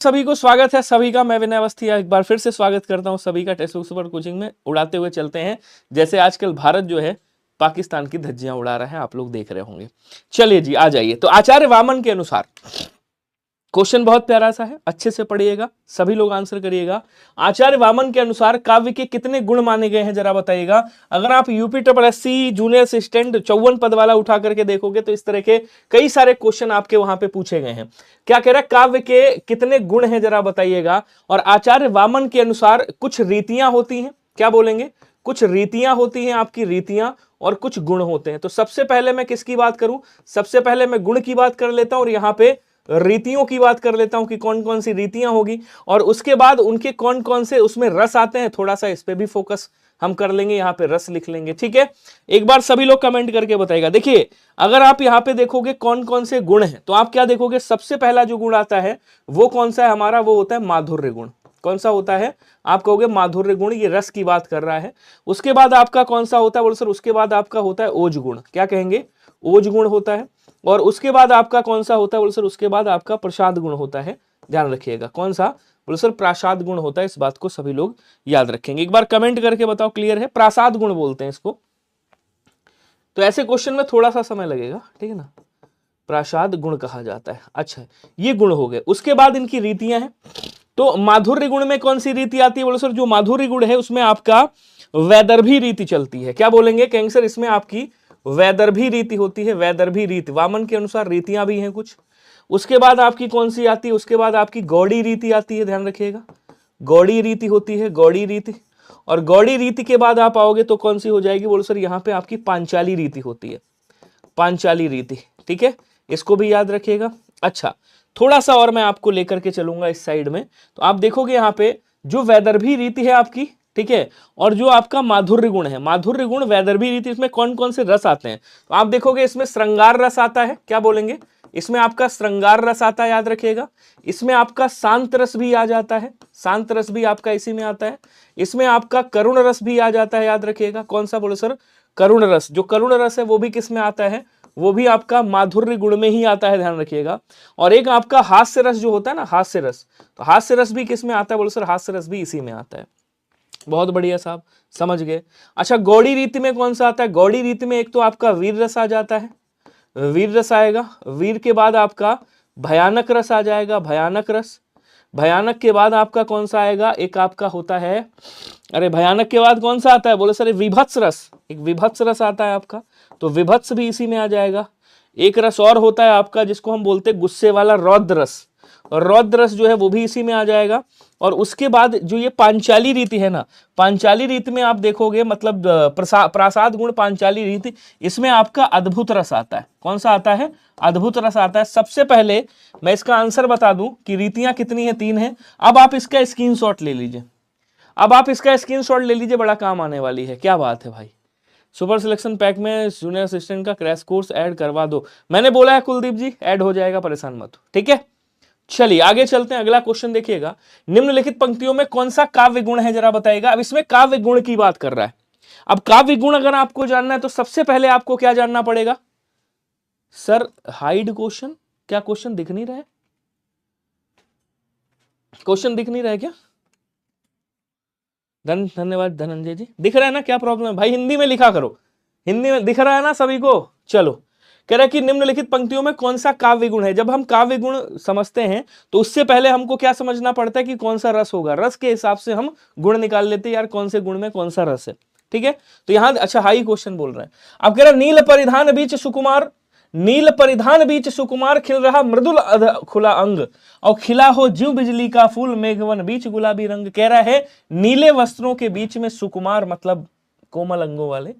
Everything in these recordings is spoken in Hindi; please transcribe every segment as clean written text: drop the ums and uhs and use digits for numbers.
सभी को स्वागत है सभी का। मैं विनय अवस्थी एक बार फिर से स्वागत करता हूं सभी का टेक्स्ट बुक सुपर कोचिंग में। उड़ाते हुए चलते हैं जैसे आजकल भारत जो है पाकिस्तान की धज्जियां उड़ा रहा है, आप लोग देख रहे होंगे। चलिए जी आ जाइए। तो आचार्य वामन के अनुसार क्वेश्चन बहुत प्यारा सा है, अच्छे से पढ़िएगा, सभी लोग आंसर करिएगा। आचार्य वामन के अनुसार काव्य के कितने गुण माने गए हैं जरा बताइएगा। अगर आप यूपी जूनियर असिस्टेंट 54 पद वाला उठा करके देखोगे तो इस तरह के कई सारे क्वेश्चन आपके वहां पे पूछे गए हैं। क्या कह रहा है, काव्य के कितने गुण हैं जरा बताइएगा। और आचार्य वामन के अनुसार कुछ रीतियां होती हैं, क्या बोलेंगे, कुछ रीतियां होती हैं आपकी रीतियां, और कुछ गुण होते हैं। तो सबसे पहले मैं किसकी बात करूं, सबसे पहले मैं गुण की बात कर लेता हूं और यहां पे रीतियों की बात कर लेता हूं कि कौन कौन सी रीतियां होगी, और उसके बाद उनके कौन कौन से उसमें रस आते हैं, थोड़ा सा इस पे भी फोकस हम कर लेंगे, यहां पे रस लिख लेंगे। ठीक है, एक बार सभी लोग कमेंट करके बताइएगा। देखिए अगर आप यहां पे देखोगे कौन कौन से गुण हैं तो आप क्या देखोगे, सबसे पहला जो गुण आता है वो कौन सा है हमारा, वो होता है माधुर्य गुण। कौन सा होता है, आप कहोगे माधुर्य गुण, ये रस की बात कर रहा है। उसके बाद आपका कौन सा होता है, बोलो सर उसके बाद आपका होता है ओज गुण। क्या कहेंगे, ओज गुण होता है। और उसके बाद आपका कौन सा होता है, बोलो सर उसके बाद आपका प्रसाद गुण होता है। ध्यान रखिएगा कौन सा, बोलो सर प्रसाद गुण होता है। इस बात को सभी लोग याद रखेंगे। एक बार कमेंट करके बताओ क्लियर है, प्रसाद गुण बोलते हैं इसको। तो ऐसे क्वेश्चन में थोड़ा सा समय लगेगा, ठीक है ना, प्रसाद गुण कहा जाता है। अच्छा ये गुण हो गए, उसके बाद इनकी रीतियां हैं। तो माधुर्य गुण में कौन सी रीति आती है, बोलो सर जो माधुर्य गुण है उसमें आपका वैदर्भी रीति चलती है। क्या बोलेंगे, कहेंगे सर इसमें आपकी वैदर्भी रीति होती है। वैदर्भी रीति, वामन के अनुसार रीतियां भी हैं कुछ। उसके बाद आपकी कौन सी आती है, उसके बाद आपकी गौड़ी रीति आती है। ध्यान रखिएगा गौड़ी रीति होती है, गौड़ी रीति। और गौड़ी रीति के बाद आप आओगे तो कौन सी हो जाएगी, बोलो सर यहाँ पे आपकी पांचाली रीति होती है, पांचाली रीति। ठीक है, इसको भी याद रखिएगा। अच्छा थोड़ा सा और मैं आपको लेकर के चलूंगा इस साइड में। तो आप देखोगे यहाँ पे जो वैदर्भी रीति है आपकी, ठीक है, और जो आपका माधुर्य गुण है, माधुर्य गुण वैदर्भी रीति, इसमें कौन कौन से रस आते हैं तो आप देखोगे इसमें श्रृंगार रस आता है। क्या बोलेंगे, इसमें आपका श्रृंगार रस आता है, याद रखिएगा। इसमें आपका शांत रस भी आ जाता है, शांत रस भी आपका इसी में आता है। इसमें आपका करुण रस भी आ जाता है, याद रखिएगा। कौन सा, बोलो सर करुण रस। जो करुण रस है वो भी किस में आता है, वो भी आपका माधुर्य गुण में ही आता है, ध्यान रखिएगा। और एक आपका हास्य रस जो होता है ना, हास्य रस, तो हास्य रस भी किस में आता है, बोलो सर हास्य रस भी इसी में आता है। बहुत बढ़िया साहब, समझ गए। अच्छा गौड़ी रीति में कौन सा आता है, गौड़ी रीति में एक तो आपका वीर रस आ जाता है, वीर रस आएगा। वीर के बाद आपका भयानक रस आ जाएगा, भयानक रस। भयानक के बाद आपका कौन सा आएगा, एक आपका होता है, अरे भयानक के बाद कौन सा आता है, बोले सर विभत्स रस, एक विभत्स रस आता है आपका, तो विभत्स भी इसी में आ जाएगा। एक रस और होता है आपका जिसको हम बोलते हैं गुस्से वाला, रौद्र रस, और रौद्र रस जो है वो भी इसी में आ जाएगा। और उसके बाद जो ये पांचाली रीति है ना, पांचाली रीति में आप देखोगे मतलब प्रसाद गुण पांचाली रीति, इसमें आपका अद्भुत रस आता है। कौन सा आता है, अद्भुत रस आता है। सबसे पहले मैं इसका आंसर बता दूं कि रीतियां कितनी है, 3 है। अब आप इसका स्क्रीनशॉट ले लीजिए, अब आप इसका स्क्रीनशॉट ले लीजिए, बड़ा काम आने वाली है। क्या बात है भाई, सुपर सिलेक्शन पैक में जूनियर असिस्टेंट का क्रैश कोर्स ऐड करवा दो। मैंने बोला है कुलदीप जी, ऐड हो जाएगा, परेशान मत हो, ठीक है। चलिए आगे चलते हैं, अगला क्वेश्चन देखिएगा। निम्नलिखित पंक्तियों में कौन सा काव्य गुण है जरा बताइएगा। अब इसमें काव्य गुण की बात कर रहा है। अब काव्य गुण अगर आपको जानना है तो सबसे पहले आपको क्या जानना पड़ेगा, सर हाइड क्वेश्चन, क्या क्वेश्चन दिख नहीं रहा है, क्वेश्चन दिख नहीं रहा है क्या, धन्यवाद धनंजय जी। दिख रहा है ना, क्या प्रॉब्लम है भाई, हिंदी में लिखा करो, हिंदी में दिख रहा है ना सभी को। चलो कह रहा है कि निम्नलिखित पंक्तियों में कौन सा काव्य गुण है। जब हम काव्य गुण समझते हैं तो उससे पहले हमको क्या समझना पड़ता है कि कौन सा रस होगा, रस के हिसाब से हम गुण निकाल लेते हैं, यार कौन से गुण में कौन सा रस है, ठीक है। तो यहाँ अच्छा हाई क्वेश्चन बोल रहे हैं। अब कह रहा है नील परिधान बीच सुकुमार, नील परिधान बीच सुकुमार खिल रहा मृदुल खुला अंग, और खिला हो जीव बिजली का फूल मेघवन बीच गुलाबी रंग। कह रहा है नीले वस्त्रों के बीच में सुकुमार मतलब कोमल अंगों वाले,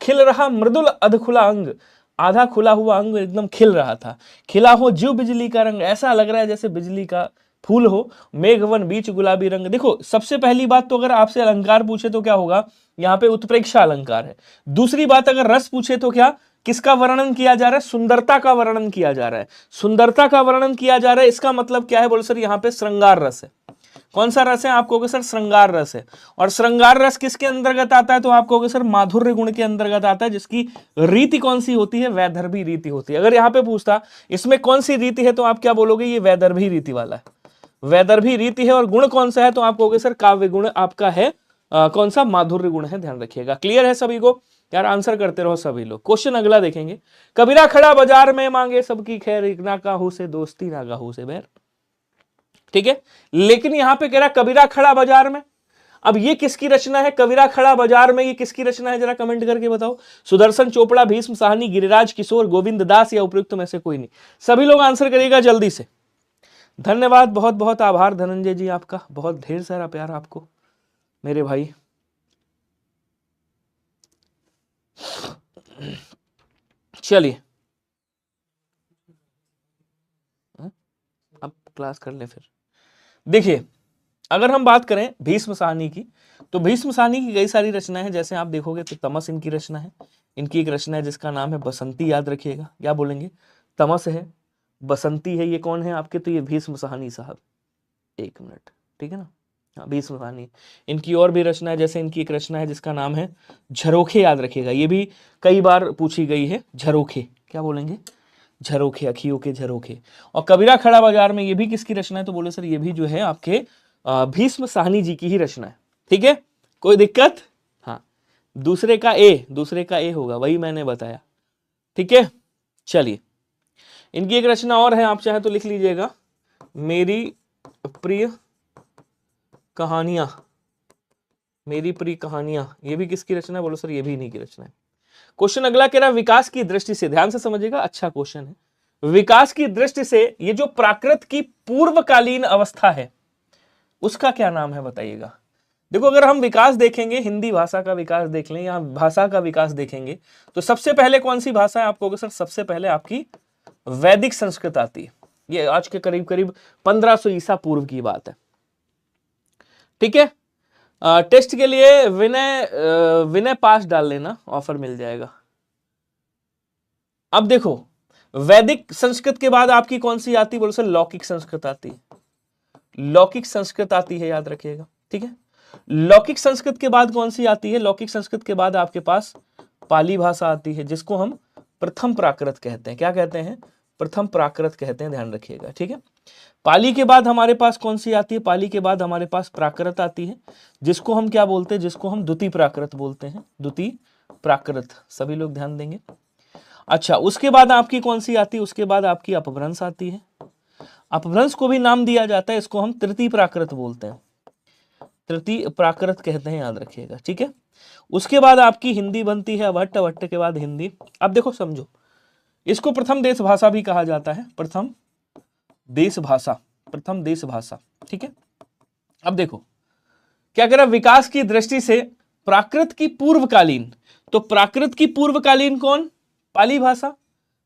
खिल रहा मृदुल अधखुला अंग, आधा खुला हुआ अंग एकदम खिल रहा था। खिला हो जीव बिजली का रंग, ऐसा लग रहा है जैसे बिजली का फूल हो। मेघवन बीच गुलाबी रंग। देखो सबसे पहली बात तो अगर आपसे अलंकार पूछे तो क्या होगा, यहाँ पे उत्प्रेक्षा अलंकार है। दूसरी बात अगर रस पूछे तो क्या, किसका वर्णन किया जा रहा है, सुंदरता का वर्णन किया जा रहा है, सुंदरता का वर्णन किया जा रहा है। इसका मतलब क्या है, बोलो सर यहाँ पे श्रृंगार रस है। कौन सा रस है, आप कहोगे सर श्रृंगार रस है। और श्रृंगार रस किसके अंतर्गत आता है, तो आप कहोगे सर माधुर्य गुण के अंतर्गत आता है, जिसकी रीति कौन सी होती है, वैदर्भी रीति होती है। अगर यहाँ पे पूछता इसमें कौन सी रीति है तो आप क्या बोलोगे, ये वैदर्भी रीति वाला है। वैदर्भी रीति है और गुण कौन सा है, तो आप कहोगे सर काव्य गुण आपका है कौन सा, माधुर्य गुण है, ध्यान रखिएगा। क्लियर है सभी को? यार आंसर करते रहो सभी लोग। क्वेश्चन अगला देखेंगे। कबीरा खड़ा बाजार में मांगे सबकी खैर, एक ना काहू से दोस्ती ना काहू से बैर। ठीक है, लेकिन यहां पे कह रहा कबीरा खड़ा बाजार में, अब ये किसकी रचना है? कबीरा खड़ा बाजार में ये किसकी रचना है, जरा कमेंट करके बताओ। सुदर्शन चोपड़ा, भीष्म साहनी, गिरिराज किशोर, गोविंद दास या उपयुक्त में से कोई नहीं। सभी लोग आंसर करिएगा जल्दी से। धन्यवाद, बहुत बहुत आभार धनंजय जी आपका, बहुत ढेर सारा प्यार आपको मेरे भाई। चलिए अब क्लास कर ले फिर। देखिए अगर हम बात करें भीष्म साहनी की, तो भीष्म साहनी की कई सारी रचनाएं हैं। जैसे आप देखोगे तो तमस इनकी रचना है। इनकी एक रचना है जिसका नाम है बसंती, याद रखिएगा। क्या बोलेंगे? तमस है, बसंती है, ये कौन है आपके? तो ये भीष्म साहनी साहब। एक मिनट, ठीक है ना, हाँ भीष्म साहनी। इनकी और भी रचना है, जैसे इनकी एक रचना है जिसका नाम है झरोखे, याद रखिएगा। ये भी कई बार पूछी गई है, झरोखे। क्या बोलेंगे? झरोखे, अखियों के झरोखे। और कबीरा खड़ा बाजार में ये भी किसकी रचना है? तो बोले सर ये भी जो है आपके भीष्म साहनी जी की ही रचना है। ठीक है, कोई दिक्कत? हाँ, दूसरे का ए होगा, वही मैंने बताया। ठीक है, चलिए इनकी एक रचना और है, आप चाहे तो लिख लीजिएगा, मेरी प्रिय कहानियां। मेरी प्रिय कहानियां, ये भी किसकी रचना है? बोलो सर ये भी इन्हीं की रचना है। क्वेश्चन अगला कह रहा है विकास की दृष्टि से, ध्यान से समझिएगा, अच्छा क्वेश्चन है। विकास की दृष्टि से ये जो प्राकृत की पूर्वकालीन अवस्था है उसका क्या नाम है, बताइएगा। देखो अगर हम विकास देखेंगे, हिंदी भाषा का विकास देख लें या भाषा का विकास देखेंगे, तो सबसे पहले कौन सी भाषा है? आप कहोगे सर सबसे पहले आपकी वैदिक संस्कृत आती है। ये आज के करीब करीब 1500 ईसा पूर्व की बात है। ठीक है, टेस्ट के लिए विनय पास डाल लेना, ऑफर मिल जाएगा। अब देखो वैदिक संस्कृत के बाद आपकी कौन सी आती है? बोलो सर लौकिक संस्कृत आती है। लौकिक संस्कृत आती है, याद रखिएगा। ठीक है, लौकिक संस्कृत के बाद कौन सी आती है? लौकिक संस्कृत के बाद आपके पास पाली भाषा आती है, जिसको हम प्रथम प्राकृत कहते हैं। क्या कहते हैं? प्रथम प्राकृत कहते हैं, ध्यान रखिएगा। ठीक है, पाली के बाद हमारे पास कौन सी आती है? पाली के बाद हमारे पास प्राकृत आती है, जिसको हम क्या बोलते हैं? जिसको हम द्वितीय प्राकृत बोलते हैं, द्वितीय प्राकृत। सभी लोग ध्यान देंगे। अच्छा, उसके बाद आपकी कौन सी आती है? उसके बाद आपकी अपभ्रंश आती है। अपभ्रंश को भी नाम दिया जाता है, इसको हम तृतीय प्राकृत बोलते हैं, तृतीय प्राकृत कहते हैं, याद रखिएगा। ठीक है, उसके बाद आपकी हिंदी बनती है, अवट्ट, अवट्ट के बाद हिंदी। अब देखो समझो, इसको प्रथम देश भाषा भी कहा जाता है, प्रथम देश भाषा, प्रथम देश भाषा। ठीक है, अब देखो क्या कह रहा है, विकास की दृष्टि से प्राकृत की पूर्वकालीन, तो प्राकृत की पूर्वकालीन कौन? पाली भाषा।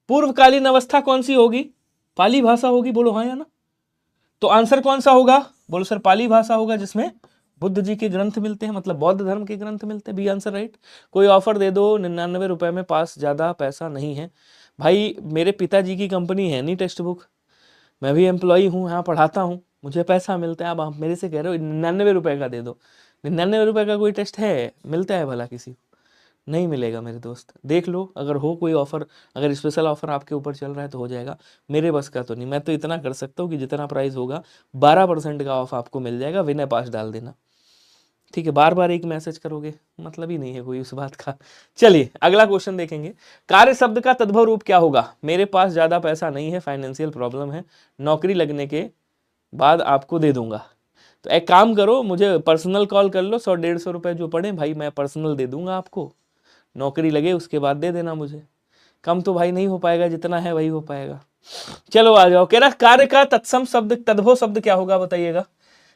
पूर्वकालीन अवस्था कौन सी होगी? पाली भाषा होगी। बोलो हाँ या ना? तो आंसर कौन सा होगा? बोलो सर पाली भाषा होगा, जिसमें बुद्ध जी के ग्रंथ मिलते हैं, मतलब बौद्ध धर्म के ग्रंथ मिलते हैं। B answer right. कोई ऑफर दे दो, 99 रुपए में पास, ज्यादा पैसा नहीं है भाई। मेरे पिताजी की कंपनी है नहीं टेक्स्ट बुक, मैं भी एम्प्लॉई हूँ, यहाँ पढ़ाता हूँ, मुझे पैसा मिलता है। अब आप मेरे से कह रहे हो 99 रुपए का दे दो। 99 रुपए का कोई टेस्ट है? मिलता है भला किसी को? नहीं मिलेगा मेरे दोस्त। देख लो अगर हो कोई ऑफर, अगर स्पेशल ऑफर आपके ऊपर चल रहा है तो हो जाएगा, मेरे बस का तो नहीं। मैं तो इतना कर सकता हूँ कि जितना प्राइस होगा 12% का ऑफ आपको मिल जाएगा, विनय पास डाल देना। ठीक है, बार बार एक मैसेज करोगे, मतलब ही नहीं है कोई उस बात का। चलिए अगला क्वेश्चन देखेंगे। कार्य शब्द का तद्भव रूप क्या होगा? मेरे पास ज्यादा पैसा नहीं है, फाइनेंशियल प्रॉब्लम है, नौकरी लगने के बाद आपको दे दूंगा। तो एक काम करो, मुझे पर्सनल कॉल कर लो, 100-150 रुपए जो पड़े भाई मैं पर्सनल दे दूंगा आपको, नौकरी लगे उसके बाद दे देना मुझे। कम तो भाई नहीं हो पाएगा, जितना है वही हो पाएगा। चलो आ जाओ। कह रहा कार्य का तत्सम शब्द, तद्भव शब्द क्या होगा, बताइएगा।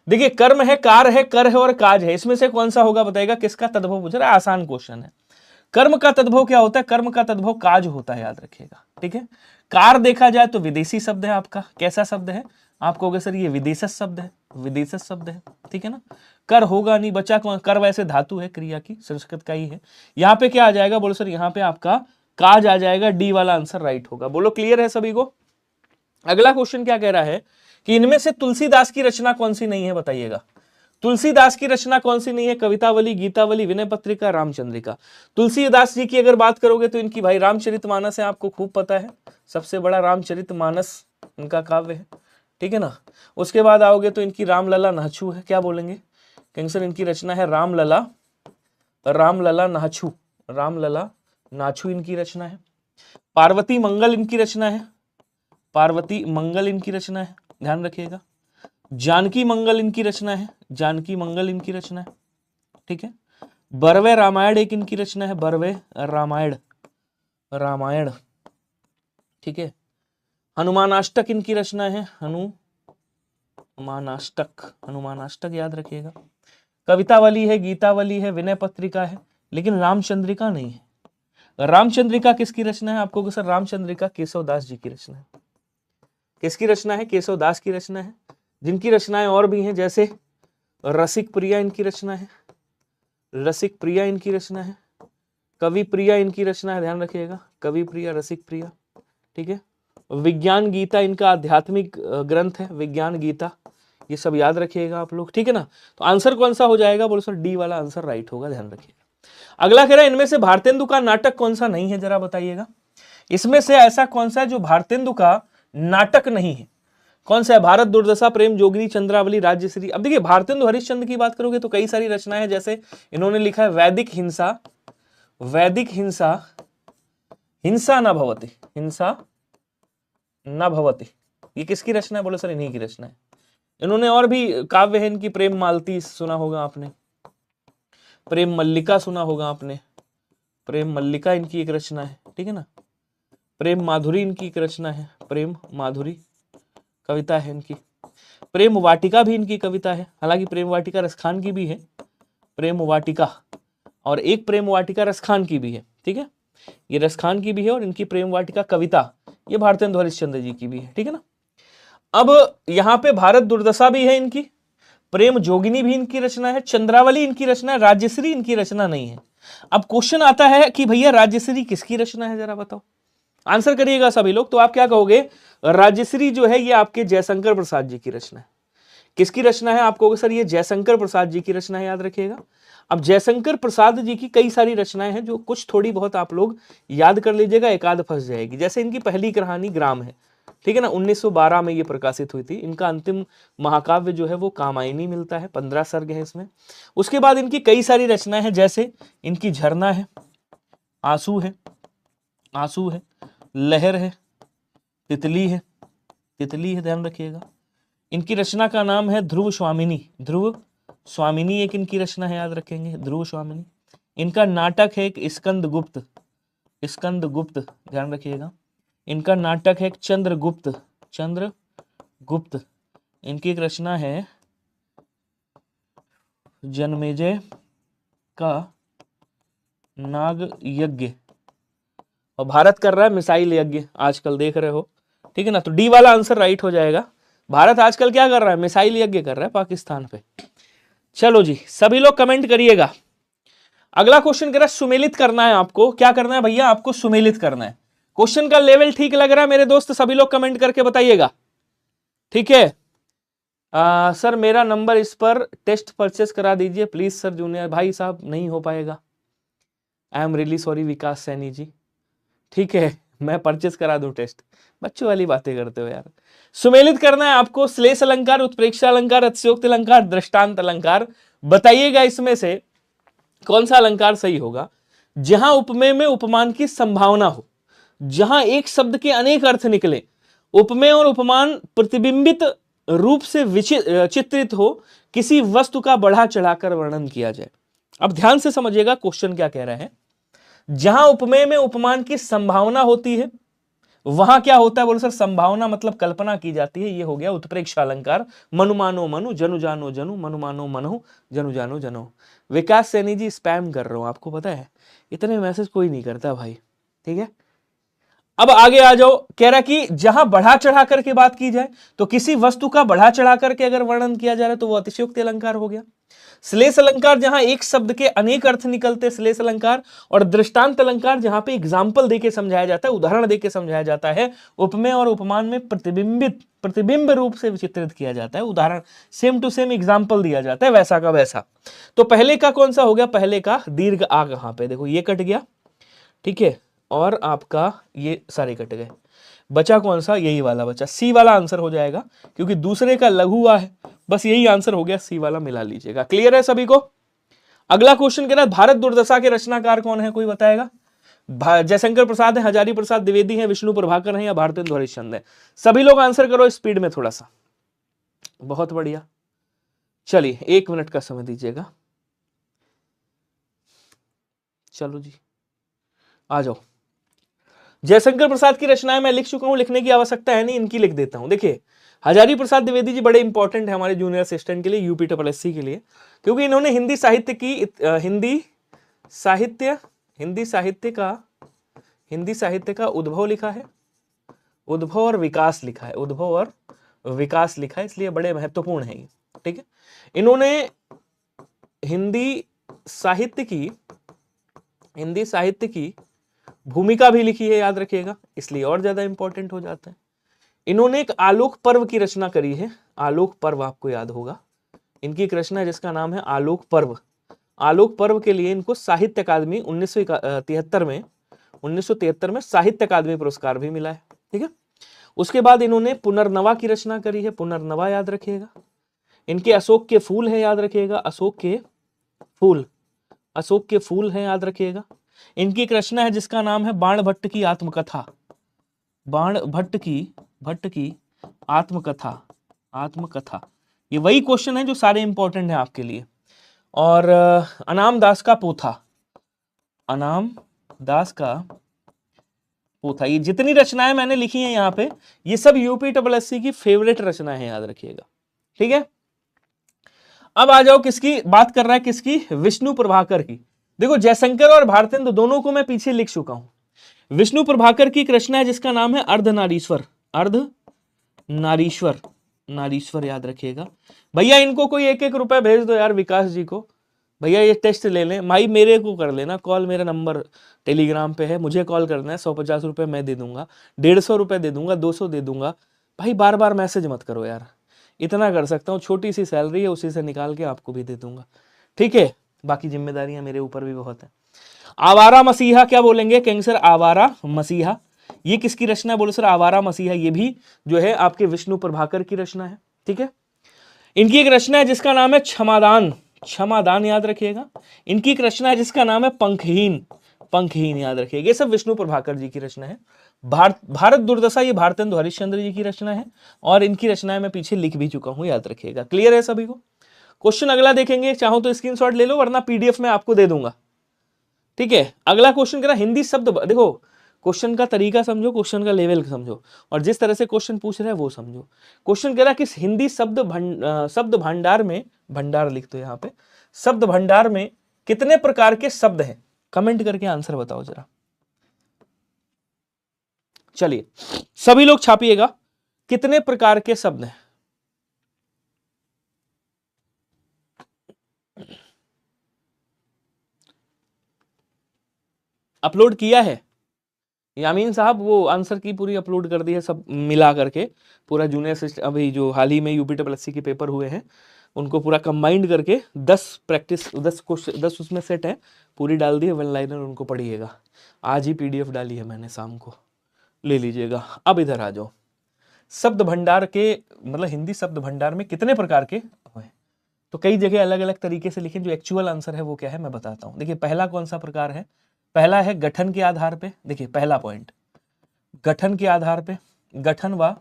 देखिए कर्म है, कार है, कर है और काज है, इसमें से कौन सा होगा बताइएगा। किसका तद्भव पूछ रहा है? आसान क्वेश्चन है। कर्म का तद्भव क्या होता है? कर्म का तद्भव काज होता है, याद रखिएगा। ठीक है, कार देखा जाए तो विदेशी शब्द है आपका। कैसा शब्द है? आप कहोगे सर ये विदेशज शब्द है, विदेशज शब्द है। ठीक है ना, कर होगा नहीं, बचा कौन? कर वैसे धातु है, क्रिया की, संस्कृत का ही है। यहाँ पे क्या आ जाएगा? बोलो सर यहाँ पे आपका काज आ जाएगा। डी वाला आंसर राइट होगा। बोलो क्लियर है सभी को? अगला क्वेश्चन क्या कह रहा है कि इनमें से तुलसीदास की रचना कौन सी नहीं है, बताइएगा। तुलसीदास की रचना कौन सी नहीं है? कवितावली, गीतावली, विनय पत्रिका, रामचंद्रिका। तुलसीदास जी की अगर बात करोगे तो इनकी भाई रामचरितमानस है, आपको खूब पता है, सबसे बड़ा रामचरितमानस इनका काव्य है। ठीक है ना। उसके बाद आओगे तो इनकी रामलला नाचू है, क्या बोलेंगे कैंसर, इनकी रचना है रामलला, रामलला नाचू, रामलला नाचू इनकी रचना है। पार्वती मंगल इनकी रचना है, पार्वती मंगल इनकी रचना है, ध्यान रखिएगा। जानकी मंगल इनकी रचना है, जानकी मंगल इनकी रचना है, ठीक है। बरवे रामायण एक इनकी रचना है, बरवे रामायण, रामायण, ठीक है। हनुमानाष्टक इनकी रचना है, हनुमानाष्टक, हनुमानाष्टक याद रखिएगा। कवितावली है, गीतावली है, विनय पत्रिका है, लेकिन रामचंद्रिका नहीं है। रामचंद्रिका किसकी रचना है आपको सर, रामचंद्रिका केशवदास जी की रचना है। किसकी रचना है, केशवदास की रचना है। जिनकी रचनाएं और भी हैं जैसे रसिक प्रिया इनकी रचना है, रसिक प्रिया इनकी रचना है, कवि प्रिया इनकी रचना है, ध्यान रखिएगा, कवि प्रिया, रसिक प्रिया, ठीक है। विज्ञान गीता इनका आध्यात्मिक ग्रंथ है, विज्ञान गीता, ये सब याद रखिएगा आप लोग, ठीक है ना। तो आंसर कौन सा हो जाएगा, बोलो सर डी वाला आंसर राइट होगा, ध्यान रखिएगा। अगला कह रहा है इनमें से भारतेंदु का नाटक कौन सा नहीं है, जरा बताइएगा। इसमें से ऐसा कौन सा है जो भारतेंदु का नाटक नहीं है, कौन सा है। भारत दुर्दशा, प्रेम जोगिनी, चंद्रावली, राज्यश्री। अब देखिए भारतेंदु हरिश्चंद्र की बात करोगे तो कई सारी रचनाएं हैं, जैसे इन्होंने लिखा है वैदिक हिंसा, वैदिक हिंसा, हिंसा न भवति, हिंसा न भवति, ये किसकी रचना है, बोलो सर इन्हीं की रचना है। इन्होंने और भी काव्य है इनकी, प्रेम मालती सुना होगा आपने, प्रेम मल्लिका सुना होगा आपने, प्रेम मल्लिका इनकी एक रचना है, ठीक है ना। प्रेम माधुरी इनकी एक रचना है, प्रेम माधुरी कविता है इनकी। प्रेम वाटिका भी इनकी कविता है, हालांकि प्रेम वाटिका रसखान की भी है, प्रेम वाटिका, और एक प्रेम वाटिका रसखान की भी है, ठीक है। ये रसखान की भी है और इनकी प्रेम वाटिका कविता ये भारतेंदु हरिश्चंद्र जी की भी है, ठीक है ना। अब यहां पे भारत दुर्दशा भी है इनकी, प्रेम जोगिनी भी इनकी रचना है, चंद्रावली इनकी रचना है, राज्यश्री इनकी रचना नहीं है। अब क्वेश्चन आता है कि भैया राज्यश्री किसकी रचना है, जरा बताओ, आंसर करिएगा सभी लोग। तो आप क्या कहोगे, राज्यश्री जो है ये आपके जयशंकर प्रसाद जी की रचना है। किसकी रचना है, आप कहोगे सर ये जयशंकर प्रसाद जी की रचना है, याद रखिएगा। अब जयशंकर प्रसाद जी की कई सारी रचनाएं हैं जो कुछ थोड़ी बहुत आप लोग याद कर लीजिएगा, एक आध फंस जाएगी। जैसे इनकी पहली कहानी ग्राम है, ठीक है ना, 1912 में ये प्रकाशित हुई थी। इनका अंतिम महाकाव्य जो है वो कामायनी मिलता है, 15 सर्ग है इसमें। उसके बाद इनकी कई सारी रचनाएं हैं, जैसे इनकी झरना है, आंसू है, आंसू है, लहर है, तितली है, तितली है, ध्यान रखिएगा। इनकी रचना का नाम है ध्रुव स्वामिनी, ध्रुव स्वामिनी एक इनकी रचना है, याद रखेंगे, ध्रुव स्वामिनी। इनका नाटक है एक स्कंदगुप्त, स्कंदगुप्त, ध्यान रखिएगा। इनका नाटक है एक चंद्रगुप्त, चंद्रगुप्त। इनकी एक रचना है जन्मेजय का नाग यज्ञ, और भारत कर रहा है मिसाइल यज्ञ, आजकल देख रहे हो, ठीक है ना। तो डी वाला आंसर राइट हो जाएगा। भारत आजकल क्या कर रहा है, मिसाइल यज्ञ कर रहा है पाकिस्तान पे। चलो जी सभी लोग कमेंट करिएगा। अगला क्वेश्चन कह रहा है सुमेलित करना है आपको, क्या करना है भैया, आपको सुमेलित करना है। क्वेश्चन का लेवल ठीक लग रहा है मेरे दोस्त, सभी लोग कमेंट करके बताइएगा, ठीक है। सर मेरा नंबर इस पर टेस्ट परचेस करा दीजिए प्लीज सर, जूनियर भाई साहब नहीं हो पाएगा, आई एम रियली सॉरी विकास सैनी जी, ठीक है मैं परचेस करा दूं टेस्ट, बच्चों वाली बातें करते हो यार। सुमेलित करना है आपको श्लेष अलंकार, उत्प्रेक्षा अलंकार, अतिशयोक्त अलंकार, दृष्टांत अलंकार। बताइएगा इसमें से कौन सा अलंकार सही होगा। जहां उपमेय में उपमान की संभावना हो, जहां एक शब्द के अनेक अर्थ निकले, उपमेय और उपमान प्रतिबिंबित रूप से चित्रित हो, किसी वस्तु का बढ़ा चढ़ाकर वर्णन किया जाए। अब ध्यान से समझिएगा क्वेश्चन क्या कह रहा है। जहां उपमेय में उपमान की संभावना होती है वहां क्या होता है, बोलो सर संभावना मतलब कल्पना की जाती है, ये हो गया उत्प्रेक्षा अलंकार। मनु मानो मनु, जनु जानो जनु, मनु मानो मनु, जनु जानो जनु। विकास सैनी जी स्पैम कर रहा हूं, आपको पता है इतने मैसेज कोई नहीं करता भाई, ठीक है। अब आगे आ जाओ, कह रहा कि जहां बढ़ा चढ़ा करके बात की जाए, तो किसी वस्तु का बढ़ा चढ़ा करके अगर वर्णन किया जा रहा है तो वो अतिशयोक्ति अलंकार हो गया। श्लेष अलंकार जहां एक शब्द के अनेक अर्थ निकलते, श्लेष अलंकार। और दृष्टांत अलंकार जहां पे एग्जाम्पल देके समझाया जाता है, उदाहरण देके समझाया जाता है। उपमेय और उपमान में प्रतिबिंब रूप से विचित्रित किया जाता है, उदाहरण सेम टू सेम एग्जाम्पल दिया जाता है, वैसा का वैसा। तो पहले का कौन सा हो गया, पहले का दीर्घ आ कहां पे, देखो ये कट गया, ठीक है, और आपका ये सारे कट गए। बचा कौन सा, यही वाला बचा, सी वाला आंसर हो जाएगा, क्योंकि दूसरे का लघु आ है, बस यही आंसर हो गया, सी वाला मिला लीजिएगा। क्लियर है सभी को। अगला क्वेश्चन कह रहा है भारत दुर्दशा के रचनाकार कौन है, कोई बताएगा। जयशंकर प्रसाद है, हजारी प्रसाद द्विवेदी है, विष्णु प्रभाकर है, या भारतेंदु हरिश्चंद्र है। सभी लोग आंसर करो स्पीड में थोड़ा सा। बहुत बढ़िया, चलिए 1 मिनट का समय दीजिएगा। चलो जी आ जाओ। जयशंकर प्रसाद की रचनाएं मैं लिख चुका हूं, लिखने की आवश्यकता है नहीं, इनकी लिख देता हूं। देखिए हजारी प्रसाद द्विवेदी जी बड़े इंपॉर्टेंट है हमारे जूनियर असिस्टेंट के लिए, यूपी SSC के लिए, क्योंकि इन्होंने हिंदी साहित्य की हिंदी साहित्य का उद्भव लिखा है, उद्भव और विकास लिखा है, उद्भव और विकास लिखा है, इसलिए बड़े महत्वपूर्ण है ये। ठीक है, इन्होंने हिंदी साहित्य की भूमिका भी लिखी है, याद रखिएगा, इसलिए और ज्यादा इंपॉर्टेंट हो जाता है। इन्होंने एक आलोक पर्व की रचना करी है, आलोक पर्व आपको याद होगा, इनकी एक रचना है जिसका नाम है आलोक पर्व। आलोक पर्व के लिए इनको साहित्य अकादमी 1973 में साहित्य अकादमी पुरस्कार भी मिला है। ठीक है, उसके बाद इन्होंने पुनर्नवा की रचना करी है, पुनर्नवा याद रखिएगा। इनके अशोक के फूल है, याद रखिएगा, अशोक के फूल है, याद रखिएगा। इनकी एक रचना है जिसका नाम है बाण भट्ट की आत्मकथा, बाण भट्ट की आत्मकथा। ये वही क्वेश्चन है जो सारे इंपॉर्टेंट है आपके लिए। और अनाम दास का पोथा, ये जितनी रचनाएं मैंने लिखी हैं यहाँ पे, ये सब यूपी SSC की फेवरेट रचनाएं हैं, याद रखिएगा। ठीक है, अब आ जाओ, किसकी बात कर रहा है, किसकी, विष्णु प्रभाकर की। देखो जयशंकर और भारतेंदु दोनों को मैं पीछे लिख चुका हूं। विष्णु प्रभाकर की एक रचना है जिसका नाम है अर्धनारीश्वर, याद रखिएगा। भैया इनको कोई 1-1 रुपए भेज दो यार, विकास जी को। भैया ये टेस्ट ले लें, माई मेरे को कर लेना कॉल, मेरा नंबर टेलीग्राम पे है, मुझे कॉल करना है, 150 रुपए मैं दे दूंगा, 150 रुपए दे दूंगा, 200 दे दूंगा। भाई बार बार मैसेज मत करो यार, इतना कर सकता हूँ, छोटी सी सैलरी है, उसी से निकाल के आपको भी दे दूंगा। ठीक है, बाकी जिम्मेदारियां मेरे ऊपर भी बहुत है। आवारा मसीहा क्या बोलेंगे, कहेंगे सर आवारा मसीहा, ये किसकी रचना है, बोले सर आवारा मसीहा, ये भी जो है आपके विष्णु प्रभाकर की रचना है। ठीक है, इनकी एक रचना है जिसका नाम है क्षमादान, याद रखिएगा। इनकी एक रचना है जिसका नाम है पंखहीन, याद रखिएगा। ये सब विष्णु प्रभाकर जी की रचना है। भारत दुर्दशा, ये भारतेंदु हरिश्चंद्र जी की रचना है, और इनकी रचनाएं मैं पीछे लिख भी चुका हूं, याद रखिएगा। क्लियर है सभी को। क्वेश्चन अगला देखेंगे, चाहो तो स्क्रीनशॉट ले लो, वरना PDF में आपको दे दूंगा। ठीक है, अगला क्वेश्चन कह रहा हिंदी शब्द, देखो क्वेश्चन का तरीका समझो, क्वेश्चन का लेवल समझो, और जिस तरह से क्वेश्चन पूछ रहे हैं वो समझो। क्वेश्चन कह रहा है कि हिंदी शब्द भंडार में, भंडार लिख दो यहाँ पे, शब्द भंडार में कितने प्रकार के शब्द हैं, कमेंट करके आंसर बताओ जरा। चलिए सभी लोग छापिएगा, कितने प्रकार के शब्द हैं। अपलोड किया है यामीन साहब, वो आंसर की पूरी अपलोड कर दी है, सब मिला करके पूरा जूनियर सिस्टम, अभी जो हाल ही में यूपी SSC के पेपर हुए हैं उनको पूरा कंबाइंड करके 10 प्रैक्टिस 10 क्वेश्चन 10 उसमें सेट है, पूरी डाल दी है, 1 लाइनर, उनको पढ़िएगा। आज ही PDF डाली है मैंने, शाम को ले लीजिएगा। अब इधर आ जाओ, शब्द भंडार के मतलब हिंदी शब्द भंडार में कितने प्रकार के हैं, तो कई जगह अलग अलग तरीके से लिखें, जो एक्चुअल आंसर है वो क्या है मैं बताता हूं। देखिए पहला कौन सा प्रकार है, पहला है गठन के आधार पे। देखिए पहला पॉइंट, गठन के आधार पे, गठन व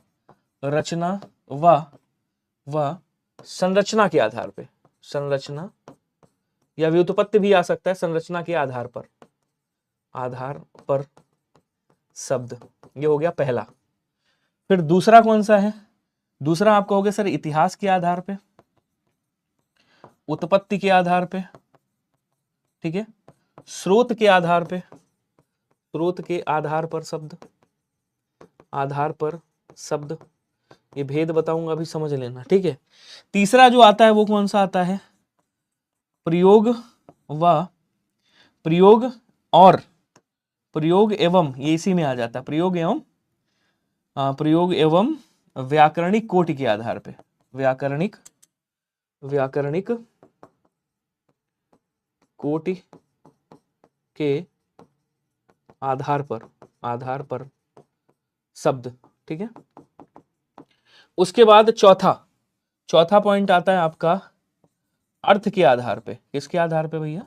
रचना व संरचना के आधार पे, संरचना या व्युत्पत्ति भी आ सकता है, संरचना के आधार पर शब्द, ये हो गया पहला। फिर दूसरा कौन सा है, दूसरा आप कहोगे सर इतिहास के आधार पे, उत्पत्ति के आधार पे, ठीक है, स्रोत के आधार पे, स्रोत के आधार पर शब्द, ये भेद बताऊंगा अभी, समझ लेना। ठीक है, तीसरा जो आता है वो कौन सा आता है, प्रयोग एवं, ये इसी में आ जाता है, प्रयोग एवं व्याकरणिक कोटि के आधार पे, व्याकरणिक कोटि के आधार पर शब्द, ठीक है। उसके बाद चौथा पॉइंट आता है आपका अर्थ के आधार पे। किसके आधार पे भैया?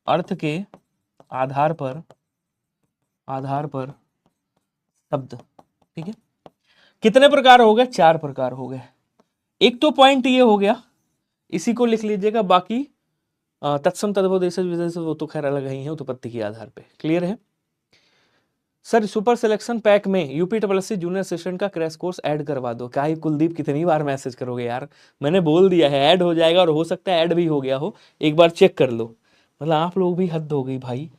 अर्थ के आधार पर शब्द, ठीक है। कितने प्रकार हो गए? 4 प्रकार हो गए। एक तो पॉइंट ये हो गया, इसी को लिख लीजिएगा। बाकी तत्सम तद्भव वो तो खैर अलग ही है, उत्पत्ति के आधार पे। क्लियर है सर? सुपर सिलेक्शन पैक में UPSSC जूनियर असिस्टेंट का क्रैश कोर्स ऐड करवा दो। क्या ही कुलदीप, कितनी बार मैसेज करोगे यार? मैंने बोल दिया है ऐड हो जाएगा, और हो सकता है ऐड भी हो गया हो, एक बार चेक कर लो। मतलब आप लोग भी हद हो गई भाई।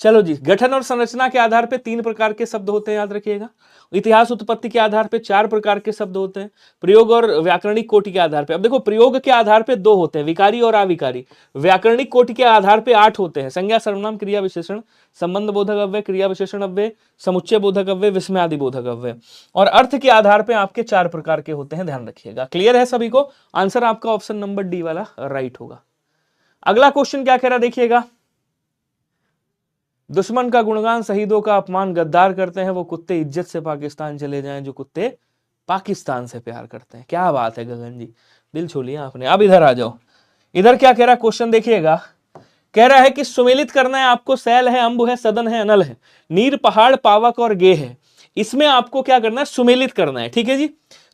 चलो जी, गठन और संरचना के आधार पे 3 प्रकार के शब्द होते हैं, याद रखिएगा। इतिहास उत्पत्ति के आधार पे 4 प्रकार के शब्द होते हैं। प्रयोग और व्याकरणिक कोटि के आधार पे, अब देखो प्रयोग के आधार पे 2 होते हैं, विकारी और अविकारी। व्याकरणिक कोटि के आधार पे 8 होते हैं, संज्ञा सर्वनाम क्रिया विशेषण, संबंध बोधक अव्यय, क्रिया विशेषण अव्यय, समुच्चय बोधक अव्यय, विस्मय आदि बोधक अव्यय। और अर्थ के आधार पे आपके 4 प्रकार के होते हैं, ध्यान रखिएगा। क्लियर है सभी को? आंसर आपका ऑप्शन नंबर डी वाला राइट होगा। अगला क्वेश्चन क्या कह रहा देखिएगा। दुश्मन का गुणगान, शहीदों का अपमान गद्दार करते हैं, वो कुत्ते इज्जत से पाकिस्तान चले जाएं जो कुत्ते पाकिस्तान से प्यार करते हैं। क्या बात है गगन जी, दिल छू लिया आपने। अब इधर आ जाओ, इधर क्या कह रहा है क्वेश्चन देखिएगा। कह रहा है कि सुमेलित करना है आपको। सैल है, अंब है, सदन है, अनल है, नीर, पहाड़, पावक और गे है। इसमें आपको क्या करना है? सुमेलित करना है, ठीक है जी।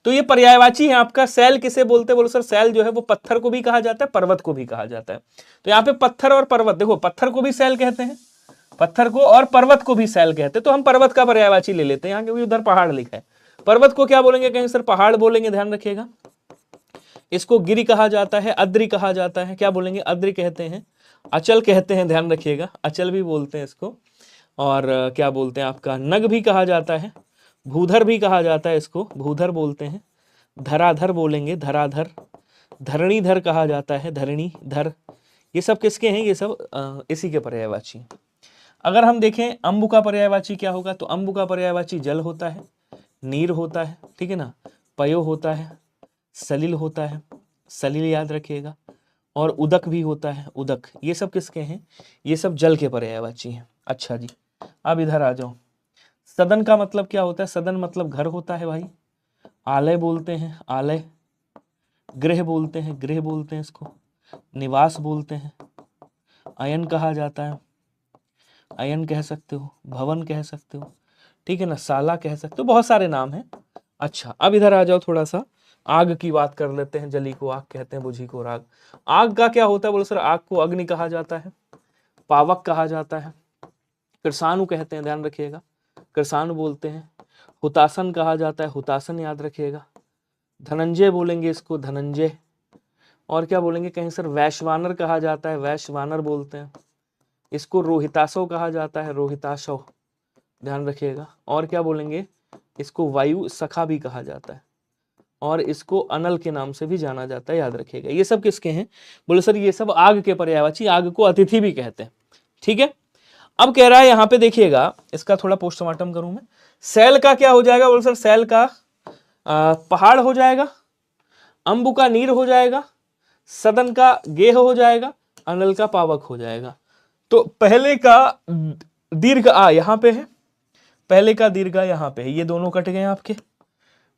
तो ये पर्यायवाची है आपका। सैल किसे बोलते हैं? बोलो सर सैल जो है वो पत्थर को भी कहा जाता है, पर्वत को भी कहा जाता है। तो यहाँ पे पत्थर और पर्वत, देखो पत्थर को भी सैल कहते हैं, पत्थर को, और पर्वत को भी सैल कहते हैं। तो हम पर्वत का पर्यायवाची ले लेते हैं यहाँ, क्योंकि उधर पहाड़ लिखा है। पर्वत को क्या बोलेंगे? कहीं सर पहाड़ बोलेंगे, ध्यान रखिएगा। इसको गिरि कहा जाता है, अद्रि कहा जाता है। क्या बोलेंगे? अद्रि कहते हैं। अचल कहते हैं, ध्यान रखिएगा, अचल भी बोलते हैं इसको। और क्या बोलते हैं आपका? नग भी कहा जाता है, भूधर भी कहा जाता है, इसको भूधर बोलते हैं। धराधर बोलेंगे, धराधर। धरणीधर कहा जाता है, धरणीधर। ये सब किसके हैं? ये सब इसी के पर्यायवाची। अगर हम देखें अंबु का पर्यायवाची क्या होगा, तो अंबु का पर्यायवाची जल होता है, नीर होता है, ठीक है ना, पयो होता है, सलिल होता है, सलिल याद रखिएगा, और उदक भी होता है, उदक। ये सब किसके हैं? ये सब जल के पर्यायवाची हैं। अच्छा जी, अब इधर आ जाओ। सदन का मतलब क्या होता है? सदन मतलब घर होता है भाई। आलय बोलते हैं, आलय। गृह बोलते हैं, गृह बोलते हैं इसको। निवास बोलते हैं, अयन कहा जाता है, अयन कह सकते हो, भवन कह सकते हो, ठीक है ना, शाला कह सकते हो, बहुत सारे नाम हैं। अच्छा, अब इधर आ जाओ, थोड़ा सा आग की बात कर लेते हैं। जली को आग कहते हैं, बुझी को राग। आग का क्या होता है? बोलो सर आग को अग्नि कहा जाता है, पावक कहा जाता है, कृषाणु कहते हैं, ध्यान रखिएगा, कृषाणु बोलते हैं। हुतासन कहा जाता है, हुतासन याद रखिएगा। धनंजय बोलेंगे इसको, धनंजय। और क्या बोलेंगे? कहीं सर वैश्वानर कहा जाता है, वैश्वानर बोलते हैं इसको। रोहितासव कहा जाता है, रोहितासव, ध्यान रखिएगा। और क्या बोलेंगे? इसको वायु सखा भी कहा जाता है, और इसको अनल के नाम से भी जाना जाता है, याद रखिएगा। ये सब किसके हैं? बोले सर ये सब आग के पर्यायवाची, आग को अतिथि भी कहते हैं, ठीक है। अब कह रहा है यहाँ पे देखिएगा, इसका थोड़ा पोस्टमार्टम करूं मैं। सैल का क्या हो जाएगा? बोले सर सैल का पहाड़ हो जाएगा, अंबु का नीर हो जाएगा, सदन का गेह हो जाएगा, अनल का पावक हो जाएगा। तो पहले का दीर्घ आ यहां पे है, पहले का दीर्घ यहां पे है, ये दोनों कट गए आपके।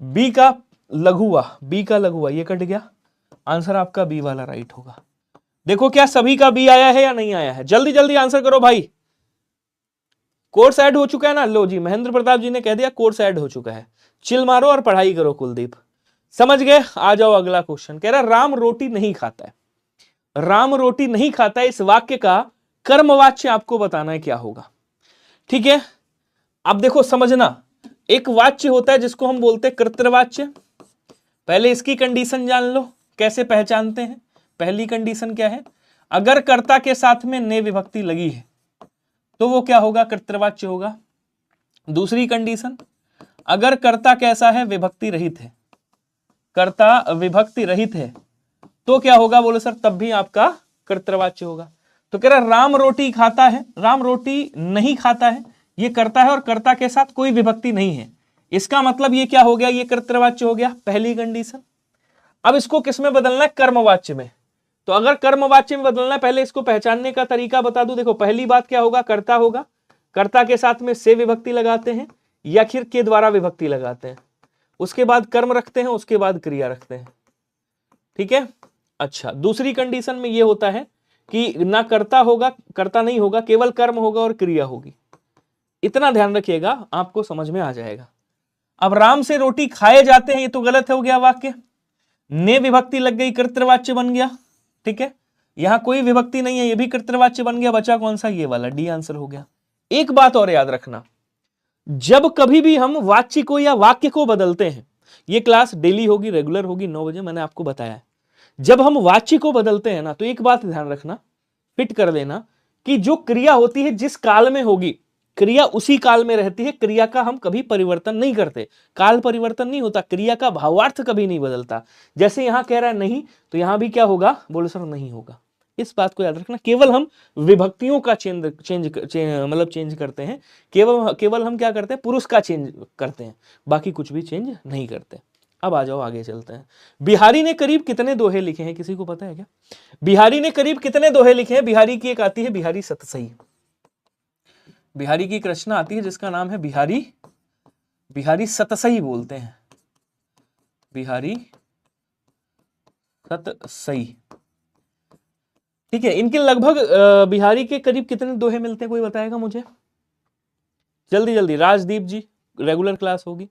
बी का लघुआ, बी का लघुआ ये कट गया। आंसर आपका बी वाला राइट होगा। देखो क्या सभी का बी आया है या नहीं आया है? जल्दी जल्दी आंसर करो भाई। कोर्स ऐड हो चुका है ना? लो जी, महेंद्र प्रताप जी ने कह दिया कोर्स ऐड हो चुका है। चिल मारो और पढ़ाई करो कुलदीप। समझ गए? आ जाओ अगला क्वेश्चन। कह रहा राम रोटी नहीं खाता है, राम रोटी नहीं खाता है, इस वाक्य का कर्मवाच्य आपको बताना है क्या होगा, ठीक है। अब देखो समझना, एक वाच्य होता है जिसको हम बोलते हैं कर्तृवाच्य। पहले इसकी कंडीशन जान लो, कैसे पहचानते हैं। पहली कंडीशन क्या है? अगर कर्ता के साथ में ने विभक्ति लगी है तो वो क्या होगा? कर्तृवाच्य होगा। दूसरी कंडीशन, अगर कर्ता कैसा है? विभक्ति रहित है, कर्ता विभक्ति रहित है, तो क्या होगा? बोलो सर तब भी आपका कर्तृवाच्य होगा। तो कह रहा राम रोटी खाता है, राम रोटी नहीं खाता है, ये कर्ता है और कर्ता के साथ कोई विभक्ति नहीं है, इसका मतलब ये क्या हो गया? ये कर्तृवाच्य हो गया, पहली कंडीशन। अब इसको किस में बदलना है? कर्मवाच्य में। तो अगर कर्मवाच्य में बदलना है, पहले इसको पहचानने का तरीका बता दूं। देखो पहली बात क्या होगा? कर्ता होगा, कर्ता के साथ में से विभक्ति लगाते हैं, या फिर के द्वारा विभक्ति लगाते हैं, उसके बाद कर्म रखते हैं, उसके बाद क्रिया रखते हैं। ठीक है। अच्छा, दूसरी कंडीशन में ये होता है कि ना कर्ता होगा, कर्ता नहीं होगा, केवल कर्म होगा और क्रिया होगी। इतना ध्यान रखिएगा, आपको समझ में आ जाएगा। अब राम से रोटी खाए जाते हैं, ये तो गलत हो गया वाक्य, ने विभक्ति लग गई, कर्तृवाच्य बन गया। ठीक है, यहां कोई विभक्ति नहीं है, ये भी कर्तृवाच्य बन गया। बचा कौन सा? ये वाला, डी आंसर हो गया। एक बात और याद रखना, जब कभी भी हम वाच्य को या वाक्य को बदलते हैं, ये क्लास डेली होगी, रेगुलर होगी, 9 बजे, मैंने आपको बताया है। जब हम वाच्य को बदलते हैं ना, तो एक बात ध्यान रखना, फिट कर लेना कि जो क्रिया होती है जिस काल में होगी, क्रिया उसी काल में रहती है। क्रिया का हम कभी परिवर्तन नहीं करते, काल परिवर्तन नहीं होता, क्रिया का भावार्थ कभी नहीं बदलता। जैसे यहां कह रहा है नहीं, तो यहां भी क्या होगा? बोलो सर नहीं होगा। इस बात को याद रखना, केवल हम विभक्तियों का चेंज करते हैं, केवल हम क्या करते हैं? पुरुष का चेंज करते हैं, बाकी कुछ भी चेंज नहीं करते। अब आ जाओ, आगे चलते हैं। बिहारी ने करीब कितने दोहे लिखे हैं? किसी को पता है क्या? बिहारी ने करीब कितने दोहे लिखे हैं? बिहारी की एक आती है बिहारी सतसई, बिहारी की एक रचना आती है जिसका नाम है बिहारी सतसई बोलते हैं, बिहारी सतसई। ठीक है, इनके लगभग बिहारी के करीब कितने दोहे मिलते हैं? कोई बताएगा मुझे? जल्दी जल्दी। राजदीप जी, रेगुलर क्लास होगी।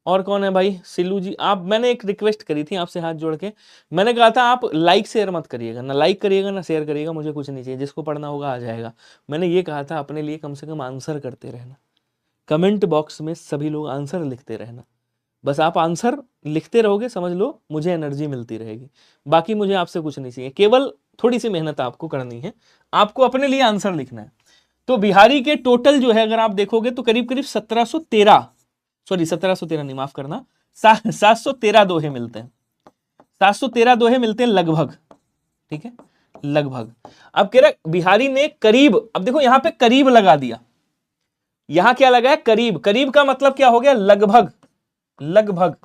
और कौन है भाई? सिल्लू जी। आप, मैंने एक रिक्वेस्ट करी थी आपसे हाथ जोड़ के, मैंने कहा था आप लाइक शेयर मत करिएगा, ना लाइक करिएगा ना शेयर करिएगा, मुझे कुछ नहीं चाहिए, जिसको पढ़ना होगा आ जाएगा। मैंने ये कहा था अपने लिए कम से कम आंसर करते रहना, कमेंट बॉक्स में सभी लोग आंसर लिखते रहना। बस आप आंसर लिखते रहोगे, समझ लो मुझे एनर्जी मिलती रहेगी, बाकी मुझे आपसे कुछ नहीं चाहिए, केवल थोड़ी सी मेहनत आपको करनी है, आपको अपने लिए आंसर लिखना है। तो बिहारी के टोटल जो है अगर आप देखोगे तो करीब करीब 1713, सॉरी 1713 नहीं, माफ करना, 713 दोहे मिलते हैं, 713 दोहे मिलते हैं लगभग। ठीक है, लगभग। अब कह रहा बिहारी ने करीब, अब देखो यहां पे करीब लगा दिया, यहां क्या लगा है? करीब। करीब का मतलब क्या हो गया? लगभग, लगभग।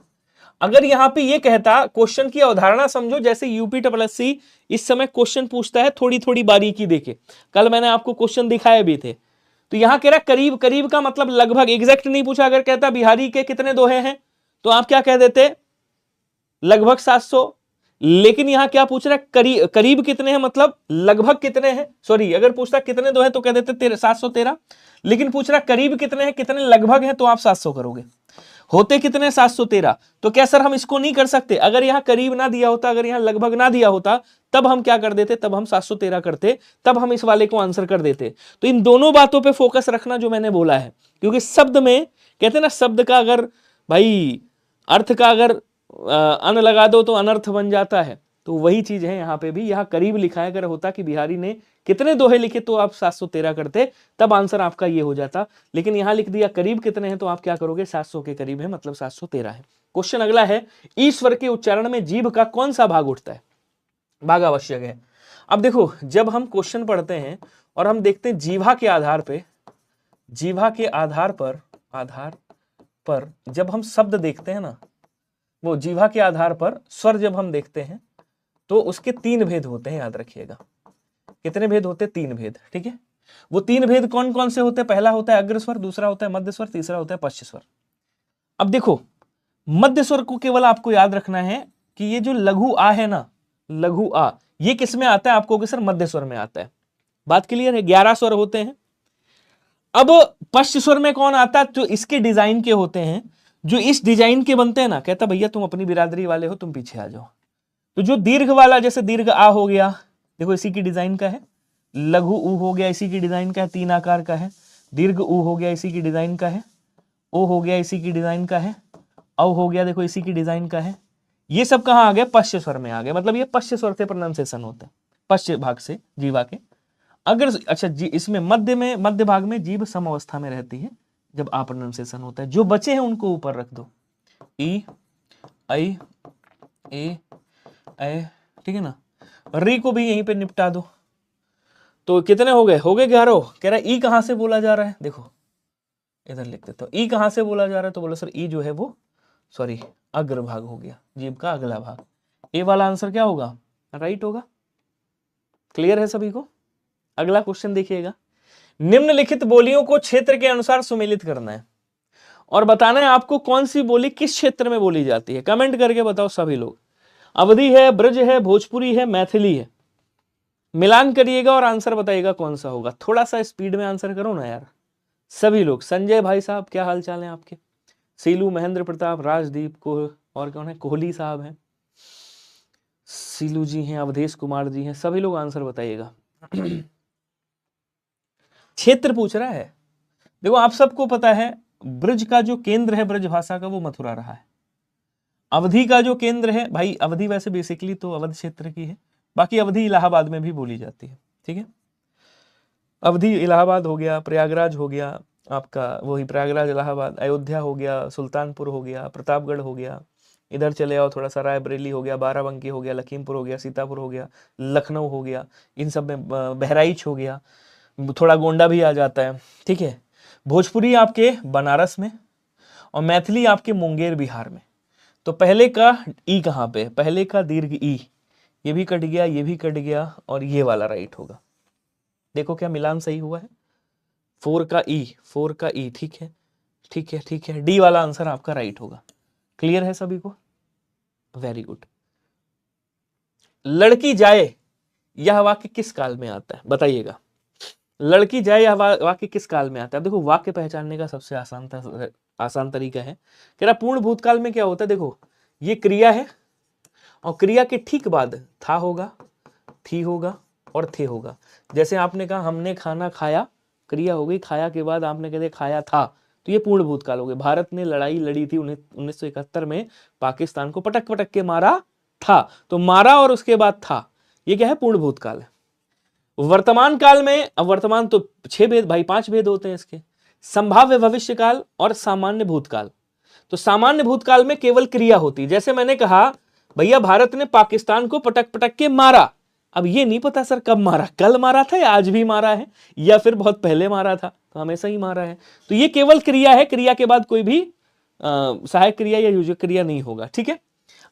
अगर यहां पे ये कहता, क्वेश्चन की अवधारणा समझो, जैसे यूपीएससी इस समय क्वेश्चन पूछता है थोड़ी थोड़ी बारीकी देके, कल मैंने आपको क्वेश्चन दिखाए भी थे, तो यहां कह रहा करीब, करीब का मतलब लगभग, एग्जैक्ट नहीं पूछा। अगर कहता बिहारी के कितने दोहे हैं, तो आप क्या कह देते? लगभग 700। लेकिन यहां क्या पूछ रहा है? करीब, करीब कितने हैं मतलब लगभग कितने हैं, सॉरी, अगर पूछता कितने दोहे तो कह देते 713, लेकिन पूछ रहा करीब कितने हैं, कितने लगभग हैं, तो आप 700 करोगे। होते कितने? 713। तो क्या सर हम इसको नहीं कर सकते? अगर यहां करीब ना दिया होता, अगर यहां लगभग ना दिया होता, तब हम क्या कर देते? तब हम 713 करते, तब हम इस वाले को आंसर कर देते। तो इन दोनों बातों पे फोकस रखना जो मैंने बोला है, क्योंकि शब्द में कहते हैं ना, शब्द का अगर भाई अर्थ का अगर अन लगा दो तो अनर्थ बन जाता है, तो वही चीज है यहाँ पे भी। यहाँ करीब लिखा है, अगर होता कि बिहारी ने कितने दोहे लिखे तो आप 713 करते, तब आंसर आपका ये हो जाता। लेकिन यहां लिख दिया करीब कितने हैं, तो आप क्या करोगे? 700 के करीब है, मतलब 713 है। क्वेश्चन अगला है, ईश्वर के उच्चारण में जीभ का कौन सा भाग उठता है? भाग आवश्यक है। अब देखो, जब हम क्वेश्चन पढ़ते हैं और हम देखते हैं जीभा के आधार पे, जीभा के आधार पर जब हम शब्द देखते हैं ना, वो जीभा के आधार पर स्वर जब हम देखते हैं, तो उसके 3 भेद होते हैं, याद रखिएगा। कितने भेद होते हैं? 3 भेद। ठीक है, वो 3 भेद कौन कौन से होते हैं? पहला होता है अग्र स्वर, दूसरा होता है मध्य स्वर, तीसरा होता है पश्च स्वर। अब देखो, मध्य स्वर को केवल आपको याद रखना है कि ये जो लघु आ है ना, लघु आ, ये किस में आता है? आपको कि सर मध्य स्वर में आता है। बात क्लियर है? 11 स्वर होते हैं। अब पश्च स्वर में कौन आता है? जो इसके डिजाइन के होते हैं, जो इस डिजाइन के बनते हैं ना, कहता भैया तुम अपनी बिरादरी वाले हो, तुम पीछे आ जाओ। तो जो दीर्घ वाला, जैसे दीर्घ आ हो गया, देखो इसी की डिजाइन का है। लघु ऊ हो गया, इसी की डिजाइन का है, 3 आकार का है। दीर्घ ऊ हो गया, इसी की डिजाइन का है। ओ हो गया, इसी की डिजाइन का है। औ हो गया, देखो इसी की डिजाइन का है। ये सब कहां आ गए? पश्च स्वर में आ गए, मतलब ये पश्च स्वर से प्रोनाउंसिएशन होता है, पश्च भाग से, जीवा के। अगर अच्छा जी, इसमें मध्य भाग में जीभ सम अवस्था में रहती है जब आ प्रोनाउंसिएशन होता है। जो बचे हैं उनको ऊपर रख दो, ई, आई, ए, ठीक है ना। री को भी यहीं पे निपटा दो। तो कितने हो गए? 11। कह रहा है ई कहां से बोला जा रहा है? देखो इधर लिख देता हूं, ई कहां से बोला जा रहा है? तो बोलो सर ई जो है वो, सॉरी, अग्र भाग हो गया, जीभ का अगला भाग। ए वाला आंसर क्या होगा? राइट होगा। क्लियर है सभी को? अगला क्वेश्चन देखिएगा, निम्नलिखित बोलियों को क्षेत्र के अनुसार सुमेलित करना है। और बताना है आपको कौन सी बोली किस क्षेत्र में बोली जाती है। कमेंट करके बताओ सभी लोग। अवधी है, ब्रज है, भोजपुरी है, मैथिली है। मिलान करिएगा और आंसर बताइएगा कौन सा होगा। थोड़ा सा स्पीड में आंसर करो ना यार सभी लोग। संजय भाई साहब क्या हाल चाल है आपके? सीलू, महेंद्र प्रताप, राजदीप को, और कौन है, कोहली साहब हैं, सीलू जी हैं, अवधेश कुमार जी हैं, सभी लोग आंसर बताइएगा। क्षेत्र पूछ रहा है। देखो आप सबको पता है ब्रज का जो केंद्र है ब्रज भाषा का वो मथुरा रहा है। अवधि का जो केंद्र है भाई, अवधि वैसे बेसिकली तो अवध क्षेत्र की है, बाकी अवधि इलाहाबाद में भी बोली जाती है। ठीक है, अवधि इलाहाबाद हो गया, प्रयागराज हो गया आपका, वही प्रयागराज इलाहाबाद, अयोध्या हो गया, सुल्तानपुर हो गया, प्रतापगढ़ हो गया, इधर चले आओ थोड़ा सा, रायबरेली हो गया, बाराबंकी हो गया, लखीमपुर हो गया, सीतापुर हो गया, लखनऊ हो गया, इन सब में बहराइच हो गया, थोड़ा गोंडा भी आ जाता है। ठीक है, भोजपुरी आपके बनारस में और मैथिली आपके मुंगेर बिहार में। तो पहले का ई कहाँ पे? पहले का दीर्घ ई, ये भी कट गया, ये भी कट गया, और ये वाला राइट होगा। देखो क्या मिलान सही हुआ है? 4 का ई, 4 का ई। ठीक है, ठीक है, ठीक है, डी वाला आंसर आपका राइट होगा। क्लियर है सभी को? Very good. लड़की जाए यह वाक्य किस काल में आता है बताइएगा। लड़की जाए यह वाक्य किस काल में आता है? देखो वाक्य पहचानने का सबसे आसान तरीका है, कह रहा पूर्ण भूतकाल में क्या होता है। देखो ये क्रिया है और क्रिया के ठीक बाद था होगा, थी होगा और थे होगा। जैसे आपने कहा हमने खाना खाया, क्रिया हो गई, खाया के बाद आपने कहते खाया था, तो ये पूर्ण भूतकाल हो गया। भारत ने लड़ाई लड़ी थी 1971 में, पाकिस्तान को पटक पटक के मारा था, तो मारा और उसके बाद था, ये क्या है? पूर्ण भूतकाल है। वर्तमान काल में, अब वर्तमान तो 6 भेद भाई, 5 भेद होते हैं इसके, संभाव्य भविष्यकाल और सामान्य भूतकाल। तो सामान्य भूतकाल में केवल क्रिया होती, जैसे मैंने कहा भैया भारत ने पाकिस्तान को पटक पटक के मारा। अब ये नहीं पता सर कब मारा, कल मारा था या आज भी मारा है या फिर बहुत पहले मारा था, तो हमेशा ही मारा है। तो ये केवल क्रिया है, क्रिया के बाद कोई भी सहायक क्रिया या योजक क्रिया नहीं होगा। ठीक है,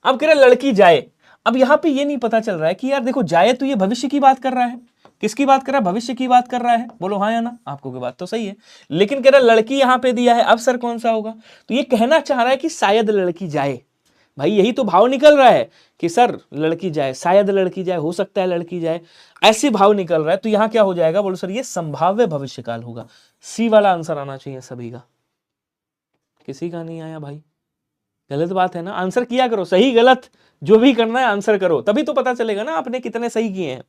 अब कह रहा लड़की जाए। अब यहां पे ये नहीं पता चल रहा है कि यार देखो जाए तो ये भविष्य की बात कर रहा है, किसकी बात कर रहा है? भविष्य की बात कर रहा है। बोलो हाँ या ना, आपको की बात तो सही है, लेकिन कह रहा लड़की यहां पे दिया है, अब सर कौन सा होगा? तो ये कहना चाह रहा है कि शायद लड़की जाए। भाई यही तो भाव निकल रहा है कि सर लड़की जाए, शायद लड़की जाए, हो सकता है लड़की जाए, ऐसे भाव निकल रहा है। तो यहां क्या हो जाएगा? बोलो सर ये संभाव्य भविष्यकाल होगा। सी वाला आंसर आना चाहिए सभी का। किसी का नहीं आया भाई, गलत बात है ना। आंसर किया करो, सही गलत जो भी करना है आंसर करो, तभी तो पता चलेगा ना आपने कितने सही किए हैं।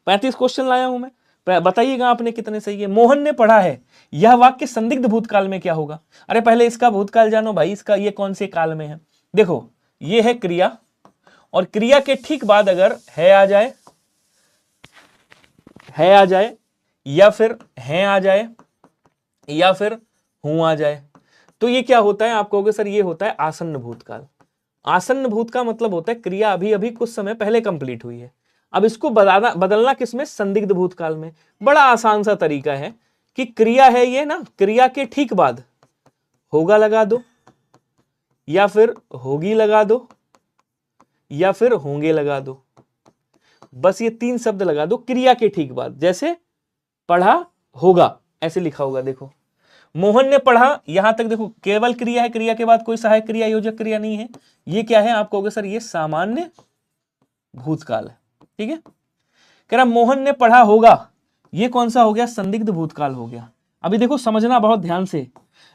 35 क्वेश्चन लाया हूं मैं, बताइएगा आपने कितने सही है। मोहन ने पढ़ा है यह वाक्य संदिग्ध भूतकाल में क्या होगा? अरे पहले इसका भूतकाल जानो भाई, इसका ये कौन से काल में है। देखो ये है क्रिया, और क्रिया के ठीक बाद अगर है आ जाए, है आ जाए, या फिर है आ जाए, या फिर हूं आ जाए, तो ये क्या होता है? आप कहोगे सर ये होता है आसन्न भूतकाल। आसन्न भूत का मतलब होता है क्रिया अभी अभी कुछ समय पहले कंप्लीट हुई है। अब इसको बदलना किसमें? संदिग्ध भूतकाल में। बड़ा आसान सा तरीका है कि क्रिया है ये ना, क्रिया के ठीक बाद होगा लगा दो, या फिर होगी लगा दो, या फिर होंगे लगा दो। बस ये 3 शब्द लगा दो क्रिया के ठीक बाद। जैसे पढ़ा होगा ऐसे लिखा होगा। देखो मोहन ने पढ़ा, यहां तक देखो केवल क्रिया है, क्रिया के बाद कोई सहायक क्रिया योजक क्रिया नहीं है। ये क्या है? आप कहोगे सर ये सामान्य भूतकाल है। ठीक है, कह रहा मोहन ने पढ़ा होगा, ये कौन सा हो गया? संदिग्ध भूतकाल हो गया। अभी देखो समझना बहुत ध्यान से,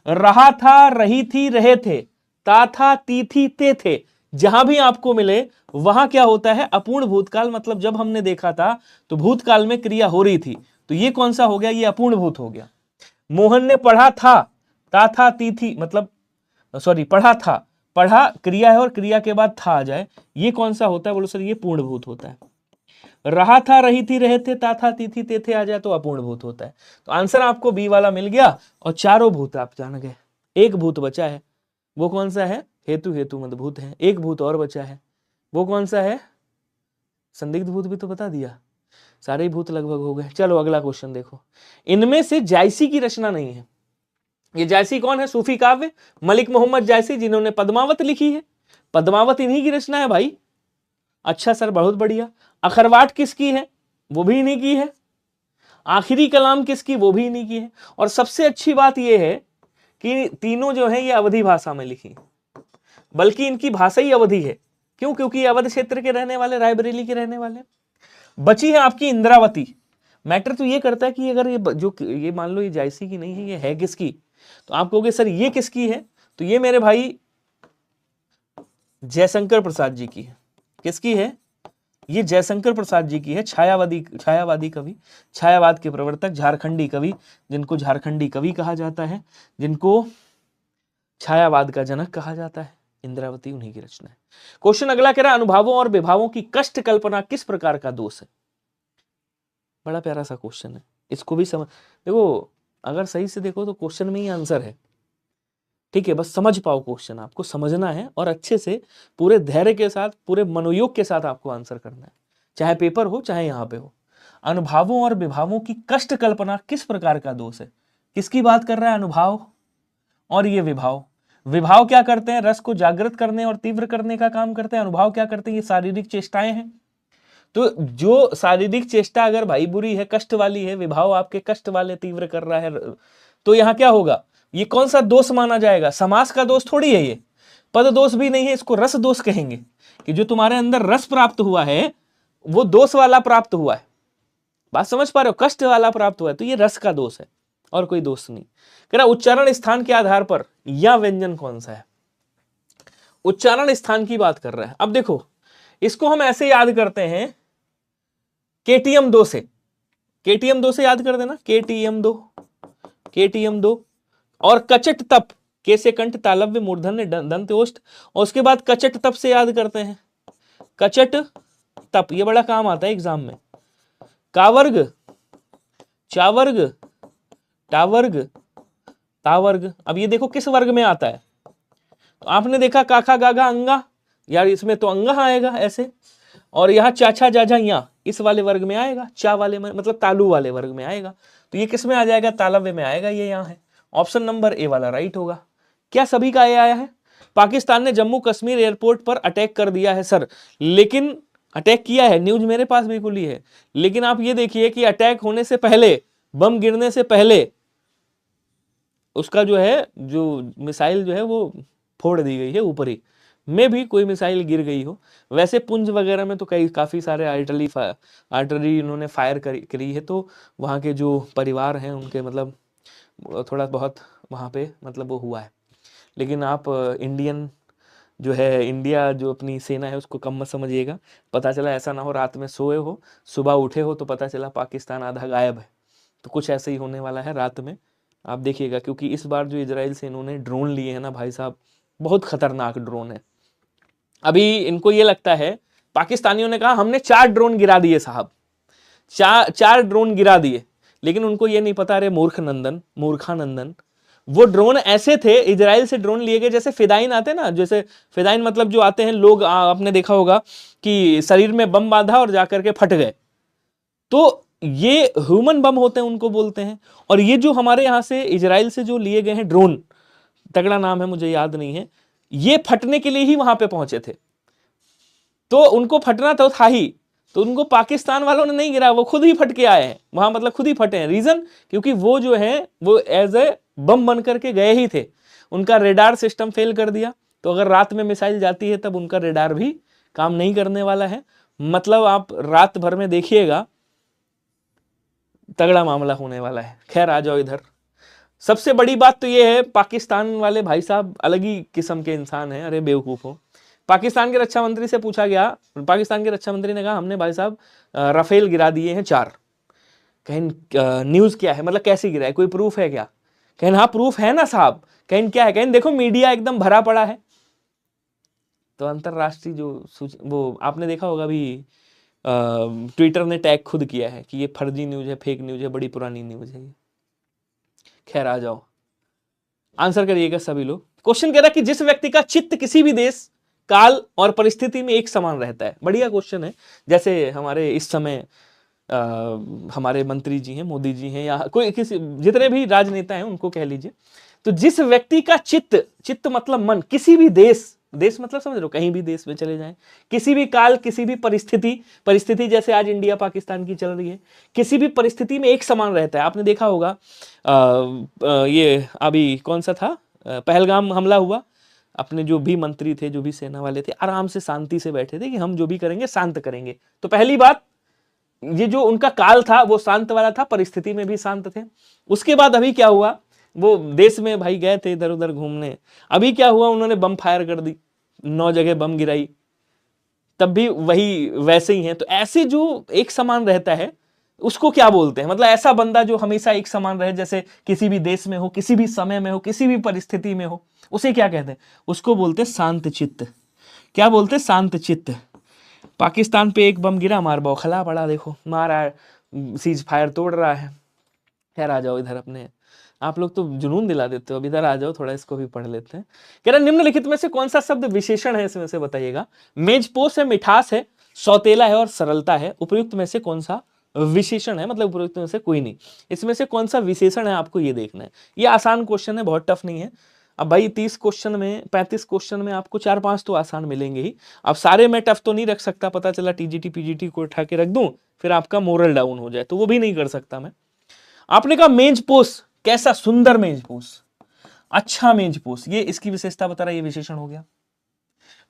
रहा था, रही थी, रहे थे, ता था, ती थी, ते थे, जहां भी आपको मिले वहां क्या होता है? अपूर्ण भूतकाल। मतलब जब हमने देखा था तो भूतकाल में क्रिया हो रही थी, तो ये कौन सा हो गया? ये अपूर्ण भूत हो गया। मोहन ने पढ़ा था, ता था, ती थी, मतलब सॉरी पढ़ा था, पढ़ा क्रिया है और क्रिया के बाद था आ जाए, ये कौन सा होता है? बोलो सर ये पूर्ण भूत होता है। रहा था, रही थी, रहे थे, ता था, ती थी, ते थे आ जाए तो अपूर्ण भूत होता है। तो आंसर आपको बी वाला मिल गया, और चारों भूत आप जान गए। एक भूत बचा है, वो कौन सा है? हेतु हेतु मद भूत है। एक भूत और बचा है, वो कौन सा है? संदिग्ध भूत भी तो बता दिया, सारे भूत लगभग हो गए। चलो अगला क्वेश्चन देखो, इनमें से जायसी की रचना नहीं है। ये जायसी कौन है? सूफी काव्य मलिक मोहम्मद जायसी, जिन्होंने पद्मावत लिखी है। पद्मावत इन्हीं की रचना है भाई। अच्छा सर बहुत बढ़िया। अखरवाट किसकी है? वो भी इन्हीं की है। आखिरी कलाम किसकी? वो भी इन्हीं की है। और सबसे अच्छी बात यह है कि तीनों जो है ये अवधी भाषा में लिखी, बल्कि इनकी भाषा ही अवधी है। क्यों? क्योंकि ये अवध क्षेत्र के रहने वाले, रायबरेली के रहने वाले। बची है आपकी इंद्रावती। मैटर तो ये करता है कि अगर ये मान लो ये जायसी की नहीं है, ये है किसकी, तो आप कहोगे सर ये किसकी है, तो ये मेरे भाई जयशंकर प्रसाद जी की है। किसकी है? ये जयशंकर प्रसाद जी की है। छायावादी कवि, छायावाद के प्रवर्तक, झारखंडी कवि, जिनको झारखंडी कवि कहा जाता है, जिनको छायावाद का जनक कहा जाता है। इंद्रावती उन्हीं की रचना है। क्वेश्चन अगला कह रहा है, अनुभवों और विभावों की कष्ट कल्पना किस प्रकार का दोष है? बड़ा प्यारा सा क्वेश्चन है, इसको भी समझ देखो, अगर सही से देखो तो क्वेश्चन में ही आंसर है। ठीक है, बस समझ पाओ, क्वेश्चन आपको समझना है और अच्छे से पूरे धैर्य के साथ, पूरे मनोयोग के साथ आपको आंसर करना है, चाहे पेपर हो चाहे यहाँ पे हो। अनुभवों और विभावों की कष्ट कल्पना किस प्रकार का दोष है? किसकी बात कर रहा है? अनुभव और ये विभाव। विभाव क्या करते हैं? रस को जागृत करने और तीव्र करने का काम करते हैं। अनुभव क्या करते हैं? ये शारीरिक चेष्टाएं हैं। तो जो शारीरिक चेष्टा अगर भाई बुरी है, कष्ट वाली है, विभाव आपके कष्ट वाले तीव्र कर रहा है, तो यहाँ क्या होगा? ये कौन सा दोष माना जाएगा? समास का दोष थोड़ी है ये, पद दोष भी नहीं है, इसको रस दोष कहेंगे, कि जो तुम्हारे अंदर रस प्राप्त हुआ है वो दोष वाला प्राप्त हुआ है। बात समझ पा रहे हो? कष्ट वाला प्राप्त हुआ है, तो ये रस का दोष है और कोई दोष नहीं। कह रहा उच्चारण स्थान के आधार पर या व्यंजन कौन सा है? उच्चारण स्थान की बात कर रहा है। अब देखो, इसको हम ऐसे याद करते हैं, केटीएम 2 से, केटीएम 2 से याद कर देना, केटीएम 2, केटीएम 2, और कचट तप, के से कंठ, तालव्य, मूर्धन्य, दंत, ओष्ठ, और उसके बाद कचट तप से याद करते हैं, कचट तप, ये बड़ा काम आता है एग्जाम में। कावर्ग, चावर्ग, टावर्ग, तावर्ग। अब ये देखो किस वर्ग में आता है, तो आपने देखा काखा गागा अंगा, यार इसमें तो अंगा आएगा ऐसे, और यहाँ चाचा जाजा यहाँ इस वाले वर्ग में आएगा, चा वाले में मतलब तालु वाले वर्ग में आएगा, तो ये किस में आ जाएगा? तालव्य में आएगा, ये यहाँ है। ऑप्शन नंबर ए वाला राइट होगा। क्या सभी का ए आया है? पाकिस्तान ने जम्मू कश्मीर एयरपोर्ट पर अटैक कर दिया है सर, लेकिन अटैक किया है, न्यूज मेरे पास बिल्कुल ही है, लेकिन आप ये देखिए कि अटैक होने से पहले, बम गिरने से पहले उसका जो है, जो मिसाइल जो है वो फोड़ दी गई है ऊपर ही, में भी कोई मिसाइल गिर गई हो। वैसे पुंछ वगैरह में तो काफी सारे आर्टरी इन्होंने फायर करी है, तो वहाँ के जो परिवार हैं उनके मतलब थोड़ा बहुत वहाँ पे मतलब वो हुआ है। लेकिन आप इंडियन जो है, इंडिया जो अपनी सेना है उसको कम मत समझिएगा। पता चला ऐसा ना हो रात में सोए हो, सुबह उठे हो तो पता चला पाकिस्तान आधा गायब है, तो कुछ ऐसे ही होने वाला है रात में, आप देखिएगा। क्योंकि इस बार जो इजराइल से इन्होंने ड्रोन लिए हैं ना भाई साहब, बहुत खतरनाक ड्रोन है। अभी इनको ये लगता है, पाकिस्तानियों ने कहा हमने 4 ड्रोन गिरा दिए साहब, 4 ड्रोन गिरा दिए, लेकिन उनको ये नहीं पता, अरे मूर्खानंदन, वो ड्रोन ऐसे थे, इजराइल से ड्रोन लिए गए, जैसे फिदाइन आते ना, जैसे फिदाइन मतलब जो आते हैं लोग, आपने देखा होगा कि शरीर में बम बांधा और जाकर के फट गए, तो ये ह्यूमन बम होते हैं, उनको बोलते हैं। और ये जो हमारे यहाँ से इजराइल से जो लिए गए हैं ड्रोन, तगड़ा नाम है मुझे याद नहीं है, ये फटने के लिए ही वहां पे पहुंचे थे, तो उनको फटना तो था ही, तो उनको पाकिस्तान वालों ने नहीं गिरा, वो खुद ही फट के आए हैं वहां, मतलब खुद ही फटे हैं। रीजन, क्योंकि वो जो है वो एज ए बम बन करके गए ही थे, उनका रेडार सिस्टम फेल कर दिया, तो अगर रात में मिसाइल जाती है तब उनका रेडार भी काम नहीं करने वाला है। मतलब आप रात भर में देखिएगा, तगड़ा मामला होने वाला है। खैर आ जाओ इधर। सबसे बड़ी बात तो ये है, पाकिस्तान वाले भाई साहब अलग ही किस्म के इंसान हैं, अरे बेवकूफ हो। पाकिस्तान के रक्षा मंत्री से पूछा गया, पाकिस्तान के रक्षा मंत्री ने कहा हमने भाई साहब राफेल गिरा दिए हैं 4। कहें न्यूज क्या है, मतलब कैसे गिरा है, कोई प्रूफ है क्या? कहें हाँ प्रूफ है ना साहब। कहें क्या है? कहें देखो मीडिया एकदम भरा पड़ा है। तो अंतरराष्ट्रीय जो वो आपने देखा होगा अभी, ट्विटर ने टैग खुद किया है कि ये फर्जी न्यूज है, फेक न्यूज है, बड़ी पुरानी न्यूज है ये। खैर आ जाओ, आंसर करिएगा सभी लोग। क्वेश्चन कह रहा है कि जिस व्यक्ति का चित्त किसी भी देश, काल और परिस्थिति में एक समान रहता है। बढ़िया क्वेश्चन है। जैसे हमारे इस समय हमारे मंत्री जी हैं, मोदी जी हैं, या कोई किसी जितने भी राजनेता हैं उनको कह लीजिए, तो जिस व्यक्ति का चित्त मतलब मन, किसी भी देश देश मतलब समझ रहे हो, कहीं भी देश में चले जाएं, किसी भी काल, किसी भी परिस्थिति जैसे आज इंडिया पाकिस्तान की चल रही है, किसी भी परिस्थिति में एक समान रहता है। आपने देखा होगा ये अभी कौन सा था, पहलगाम हमला हुआ, अपने जो भी मंत्री थे, जो भी सेना वाले थे, आराम से शांति से बैठे थे कि हम जो भी करेंगे शांत करेंगे। तो पहली बात, ये जो उनका काल था वो शांत वाला था, परिस्थिति में भी शांत थे। उसके बाद अभी क्या हुआ, वो देश में भाई गए थे इधर उधर घूमने, अभी क्या हुआ, उन्होंने बम फायर कर दी, 9 जगह बम गिराई, तब भी वही वैसे ही है। तो ऐसे जो एक समान रहता है उसको क्या बोलते हैं, मतलब ऐसा बंदा जो हमेशा एक समान रहे, जैसे किसी भी देश में हो, किसी भी समय में हो, किसी भी परिस्थिति में हो, उसे क्या कहते हैं, उसको बोलते हैं शांत चित्त। क्या बोलते हैं, शांत चित्त। पाकिस्तान पे एक बम गिरा, मार बौखला पड़ा, देखो मारा, सीज फायर तोड़ रहा है। खैर आ जाओ इधर, अपने आप लोग तो जुनून दिला देते हो, अब इधर आ जाओ, थोड़ा इसको भी पढ़ लेते हैं। कह रहा निम्नलिखित में से कौन सा शब्द विशेषण है, इसमें से बताइएगा। मेजपोश है, मिठास है, सौतेला है और सरलता है। उपयुक्त में से कौन सा विशेषण है, मतलब उपयुक्त में से कोई नहीं, इसमें से कौन सा विशेषण है, आपको ये देखना है। ये आसान क्वेश्चन है, बहुत टफ नहीं है। अब भाई 30 क्वेश्चन में, 35 क्वेश्चन में आपको 4-5 तो आसान मिलेंगे ही। अब सारे में टफ तो नहीं रख सकता, पता चला टीजीटी पीजीटी को उठा के रख दूं, फिर आपका मोरल डाउन हो जाए, तो वो भी नहीं कर सकता मैं। आपने कहा मेजपोश, कैसा सुंदर मेजपोश, अच्छा मेजपोश, ये इसकी विशेषता बता रहा है, ये विशेषण हो गया।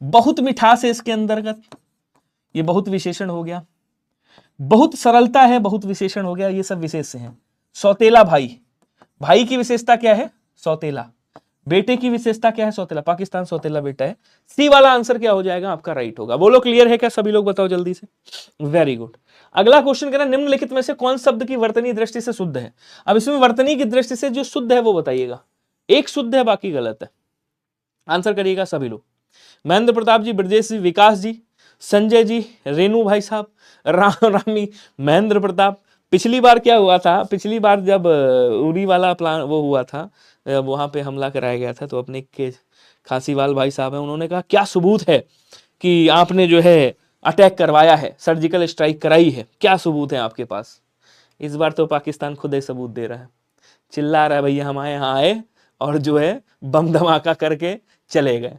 बहुत मिठास है इसके अंतर्गत, ये बहुत विशेषण हो गया। बहुत सरलता है, बहुत विशेषण हो गया, ये सब विशेष हैं। सौतेला भाई, भाई की विशेषता क्या है, सौतेला। बेटे की विशेषता क्या है, सौतेला। पाकिस्तान सौतेला बेटा है। सी वाला आंसर क्या हो जाएगा आपका, राइट होगा। बोलो क्लियर है क्या, सभी लोग बताओ जल्दी से। Very good. अगला क्वेश्चन कह रहा है निम्नलिखित में से कौन शब्द की वर्तनी दृष्टि से शुद्ध है। अब इसमें वर्तनी की दृष्टि से जो शुद्ध है वो बताइएगा, एक शुद्ध है बाकी गलत है। आंसर करिएगा सभी लोग। महेंद्र प्रताप जी, ब्रजेश जी, विकास जी, संजय जी, रेनू भाई साहब, रामी, महेंद्र प्रताप। पिछली बार क्या हुआ था, पिछली बार जब उरी वाला प्लान वो हुआ था, वहां पे हमला कराया गया था, तो अपने के खासीवाल भाई साहब हैं, उन्होंने कहा क्या सबूत है कि आपने जो है अटैक करवाया है, सर्जिकल स्ट्राइक कराई है, क्या सबूत है आपके पास। इस बार तो पाकिस्तान खुद ही सबूत दे रहा है, चिल्ला रहा है भैया हमारे यहाँ आए और जो है बम धमाका करके चले गए।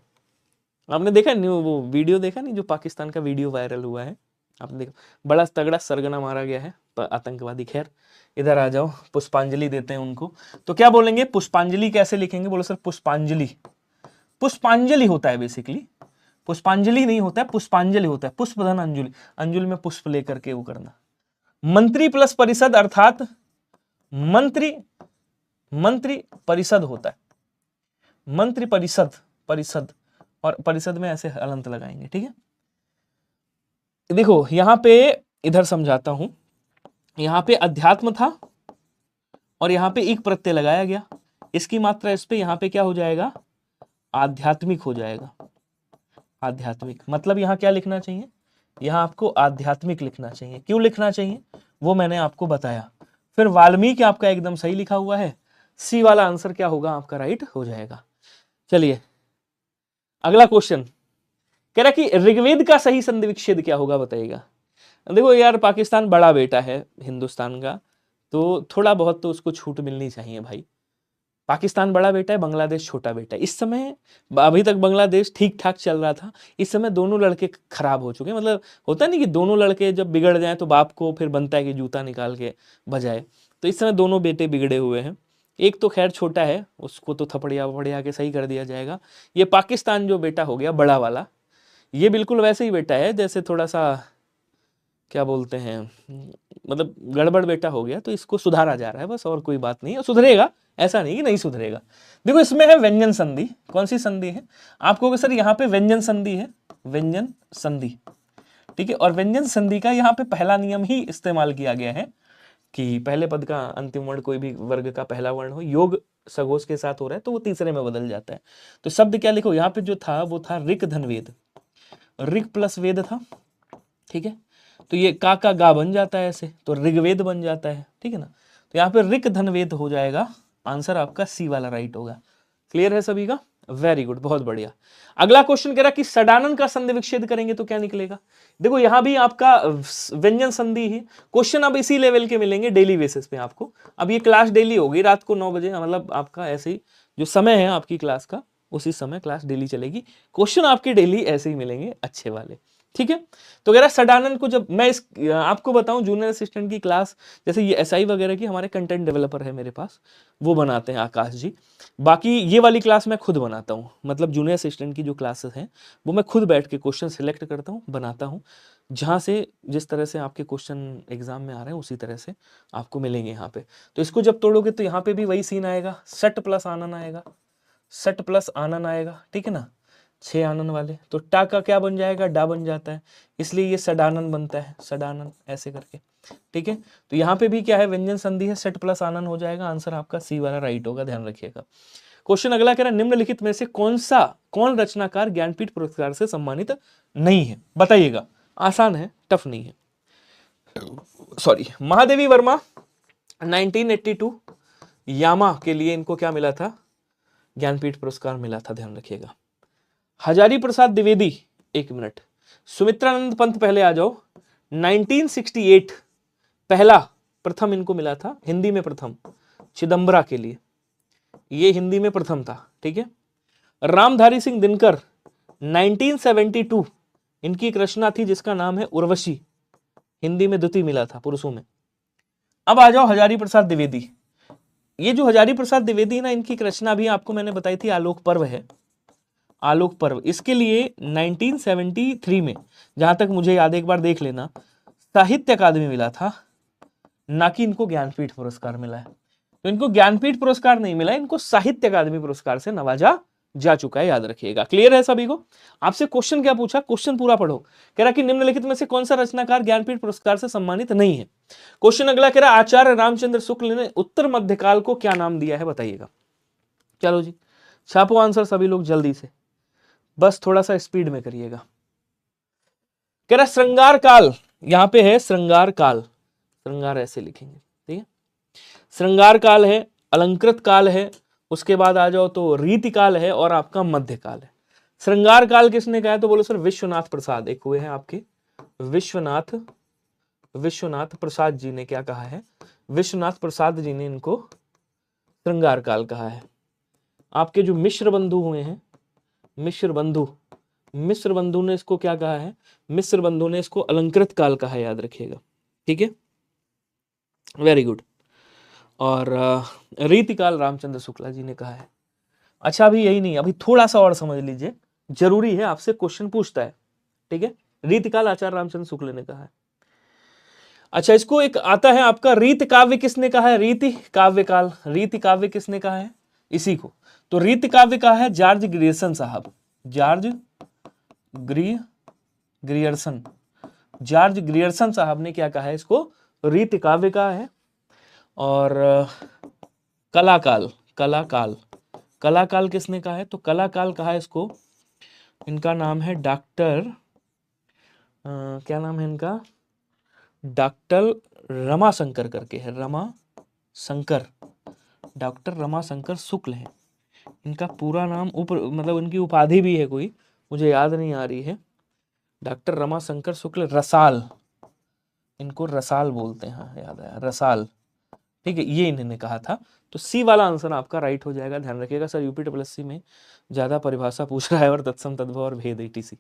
आपने देखा न्यू वो वीडियो देखा नहीं, जो पाकिस्तान का वीडियो वायरल हुआ है, आपने देखा, बड़ा तगड़ा सरगना मारा गया है आतंकवादी। खैर इधर आ जाओ, पुष्पांजलि देते हैं उनको। तो क्या बोलेंगे, पुष्पांजलि कैसे लिखेंगे, बोलो सर पुष्पांजलि। पुष्पांजलि होता है बेसिकली, पुष्पांजलि नहीं होता है, पुष्पांजलि होता है, पुष्प धन अंजुलि, अंजुलि में पुष्प लेकर के वो करना। मंत्री प्लस परिषद अर्थात मंत्री परिषद होता है, मंत्री परिषद, परिषद और परिषद में ऐसे अलंत लगाएंगे, ठीक है। देखो यहां पे इधर समझाता हूं, यहां पे अध्यात्म था और यहां पे एक प्रत्यय लगाया गया, इसकी मात्रा इस पे, यहां पे क्या हो जाएगा, आध्यात्मिक हो जाएगा। आध्यात्मिक मतलब यहां क्या लिखना चाहिए, यहां आपको आध्यात्मिक लिखना चाहिए। क्यों लिखना चाहिए वो मैंने आपको बताया। फिर वाल्मीकि आपका एकदम सही लिखा हुआ है, सी वाला आंसर क्या होगा आपका, राइट हो जाएगा। चलिए अगला क्वेश्चन कह रहा कि ऋग्वेद का सही संधि विच्छेद क्या होगा, बताइएगा। देखो यार पाकिस्तान बड़ा बेटा है हिंदुस्तान का, तो थोड़ा बहुत तो उसको छूट मिलनी चाहिए भाई। पाकिस्तान बड़ा बेटा है, बांग्लादेश छोटा बेटा है। इस समय अभी तक बांग्लादेश ठीक ठाक चल रहा था, इस समय दोनों लड़के खराब हो चुके हैं। मतलब होता नहीं कि दोनों लड़के जब बिगड़ जाए तो बाप को फिर बनता है कि जूता निकाल के बजाए, तो इस समय दोनों बेटे बिगड़े हुए हैं। एक तो खैर छोटा है, उसको तो थपड़िया वपड़िया के सही कर दिया जाएगा। ये पाकिस्तान जो बेटा हो गया बड़ा वाला, ये बिल्कुल वैसे ही बेटा है जैसे थोड़ा सा क्या बोलते हैं, मतलब गड़बड़ बेटा हो गया, तो इसको सुधारा जा रहा है बस, और कोई बात नहीं है, सुधरेगा, ऐसा नहीं कि नहीं सुधरेगा। देखो इसमें है व्यंजन संधि, कौन सी संधि है, आपको सर यहाँ पे व्यंजन संधि है, व्यंजन संधि, ठीक है। और व्यंजन संधि का यहाँ पे पहला नियम ही इस्तेमाल किया गया है कि पहले पद का अंतिम वर्ण कोई भी वर्ग का पहला वर्ण हो, योग सघोष के साथ हो रहा है तो वो तीसरे में बदल जाता है। तो शब्द क्या लिखो, यहाँ पे जो था वो था ऋक धन वेद, ऋक प्लस वेद था, ठीक है। तो ये का गा बन जाता है ऐसे, तो ऋग्वेद बन जाता है, ठीक है ना। तो यहाँ पे ऋक धन वेद हो जाएगा, आंसर आपका सी वाला राइट होगा। क्लियर है सभी का, वेरी गुड, बहुत बढ़िया। अगला क्वेश्चन कह रहा कि सडानन का संधि विच्छेद करेंगे तो क्या निकलेगा। देखो यहां भी आपका व्यंजन संधि है। क्वेश्चन अब इसी लेवल के मिलेंगे डेली बेसिस पे आपको। अब ये क्लास डेली होगी रात को 9 बजे, मतलब आपका ऐसे ही जो समय है आपकी क्लास का उसी समय क्लास डेली चलेगी। क्वेश्चन आपके डेली ऐसे ही मिलेंगे अच्छे वाले, ठीक है। तो कह रहा सडानंद को, जब मैं इस आपको बताऊं जूनियर असिस्टेंट की क्लास, जैसे ये एसआई वगैरह की हमारे कंटेंट डेवलपर है मेरे पास, वो बनाते हैं आकाश जी। बाकी ये वाली क्लास मैं खुद बनाता हूँ, मतलब जूनियर असिस्टेंट की जो क्लासेस हैं वो मैं खुद बैठ के क्वेश्चन सिलेक्ट करता हूँ, बनाता हूँ, जहाँ से जिस तरह से आपके क्वेश्चन एग्जाम में आ रहे हैं उसी तरह से आपको मिलेंगे यहाँ पे। तो इसको जब तोड़ोगे तो यहाँ पे भी वही सीन आएगा, सट प्लस आनन आएगा, सट प्लस आनन आएगा, ठीक है ना, 6 आनन वाले। तो टा का क्या बन जाएगा, डा बन जाता है, इसलिए ये सडानन बनता है, सडानन ऐसे करके, ठीक है। तो यहाँ पे भी क्या है, व्यंजन संधि है, सट प्लस आनन हो जाएगा। आंसर आपका सी वाला राइट होगा, ध्यान रखिएगा। क्वेश्चन अगला कह रहा है निम्नलिखित में से कौन रचनाकार ज्ञानपीठ पुरस्कार से सम्मानित नहीं है, बताइएगा। आसान है, टफ नहीं है, सॉरी। महादेवी वर्मा 1982 यामा के लिए इनको क्या मिला था, ज्ञानपीठ पुरस्कार मिला था, ध्यान रखिएगा। हजारी प्रसाद द्विवेदी, एक मिनट, सुमित्रानंद पंत पहले आ जाओ, 1968 पहला प्रथम इनको मिला था, हिंदी में प्रथम, चिदम्बरा के लिए, ये हिंदी में प्रथम था, ठीक है। रामधारी सिंह दिनकर 1972 इनकी एक रचना थी जिसका नाम है उर्वशी, हिंदी में द्वितीय मिला था पुरुषों में। अब आ जाओ हजारी प्रसाद द्विवेदी। ये जो हजारी प्रसाद द्विवेदी ना, इनकी एक रचना भी आपको मैंने बताई थी, आलोक पर्व है, आलोक पर्व। इसके लिए 1973 में, जहां तक मुझे याद है, एक बार देख लेना, साहित्य अकादमी मिला था, ना कि इनको ज्ञानपीठ पुरस्कार मिला है। तो इनको ज्ञानपीठ पुरस्कार नहीं मिला, इनको साहित्य अकादमी पुरस्कार से नवाजा जा चुका है, याद रखिएगा। क्लियर है सभी को। आपसे क्वेश्चन क्या पूछा, क्वेश्चन पूरा पढ़ो। कह रहा कि निम्नलिखित में से कौन सा रचनाकार ज्ञानपीठ पुरस्कार से सम्मानित नहीं है। क्वेश्चन अगला कह रहा आचार्य रामचंद्र शुक्ल ने उत्तर मध्यकाल को क्या नाम दिया है, बताइएगा। चलो जी, छापो आंसर सभी लोग जल्दी से, बस थोड़ा सा स्पीड में करिएगा। कह रहा श्रृंगार काल, यहां पे है श्रृंगार काल, श्रृंगार ऐसे लिखेंगे, ठीक है। श्रृंगार काल है, अलंकृत काल है, उसके बाद आ जाओ तो रीति काल है, और आपका मध्य काल है। श्रृंगार काल किसने कहा है, तो बोलो सर विश्वनाथ प्रसाद, एक हुए हैं आपके विश्वनाथ प्रसाद जी ने क्या कहा है, विश्वनाथ प्रसाद जी ने इनको श्रृंगार काल कहा है। आपके जो मिश्र बंधु हुए हैं, मिश्र बंधु ने इसको क्या कहा है, मिश्र बंधु ने इसको अलंकृत काल कहा है, याद रखिएगा, ठीक है, वेरी गुड। और रीतिकाल रामचंद्र शुक्ला जी ने कहा है। अच्छा, अभी यही नहीं, अभी थोड़ा सा और समझ लीजिए, जरूरी है, आपसे क्वेश्चन पूछता है, ठीक है। रीतिकाल आचार्य रामचंद्र शुक्ल ने कहा है। अच्छा, इसको एक आता है आपका रीत काव्य, किसने कहा है, रीति काव्य काल, रीति काव्य किसने कहा है, इसी को। तो रीति काव्य कहा है जॉर्ज ग्रियर्सन साहब, जॉर्ज ग्रियर्सन साहब ने क्या कहा है, इसको रीति काव्य कहा है। और कलाकाल किसने कहा है, तो कलाकाल कहा है इसको, इनका नाम है डॉक्टर क्या नाम है इनका, डॉक्टर रमाशंकर करके है, डॉक्टर रमाशंकर शुक्ल है इनका पूरा नाम, मतलब इनकी उपाधि भी है कोई, मुझे याद नहीं आ रही है। डॉक्टर रमाशंकर शुक्ल, रसाल, इनको रसाल बोलते हैं, हाँ याद आया, रसाल, ठीक है, ये इन्होंने कहा था। तो सी वाला आंसर आपका राइट हो जाएगा, ध्यान रखिएगा। सर यूपीट्रिपलएससी में ज्यादा परिभाषा पूछ रहा है, और तत्सम तद्भव और भेद etc,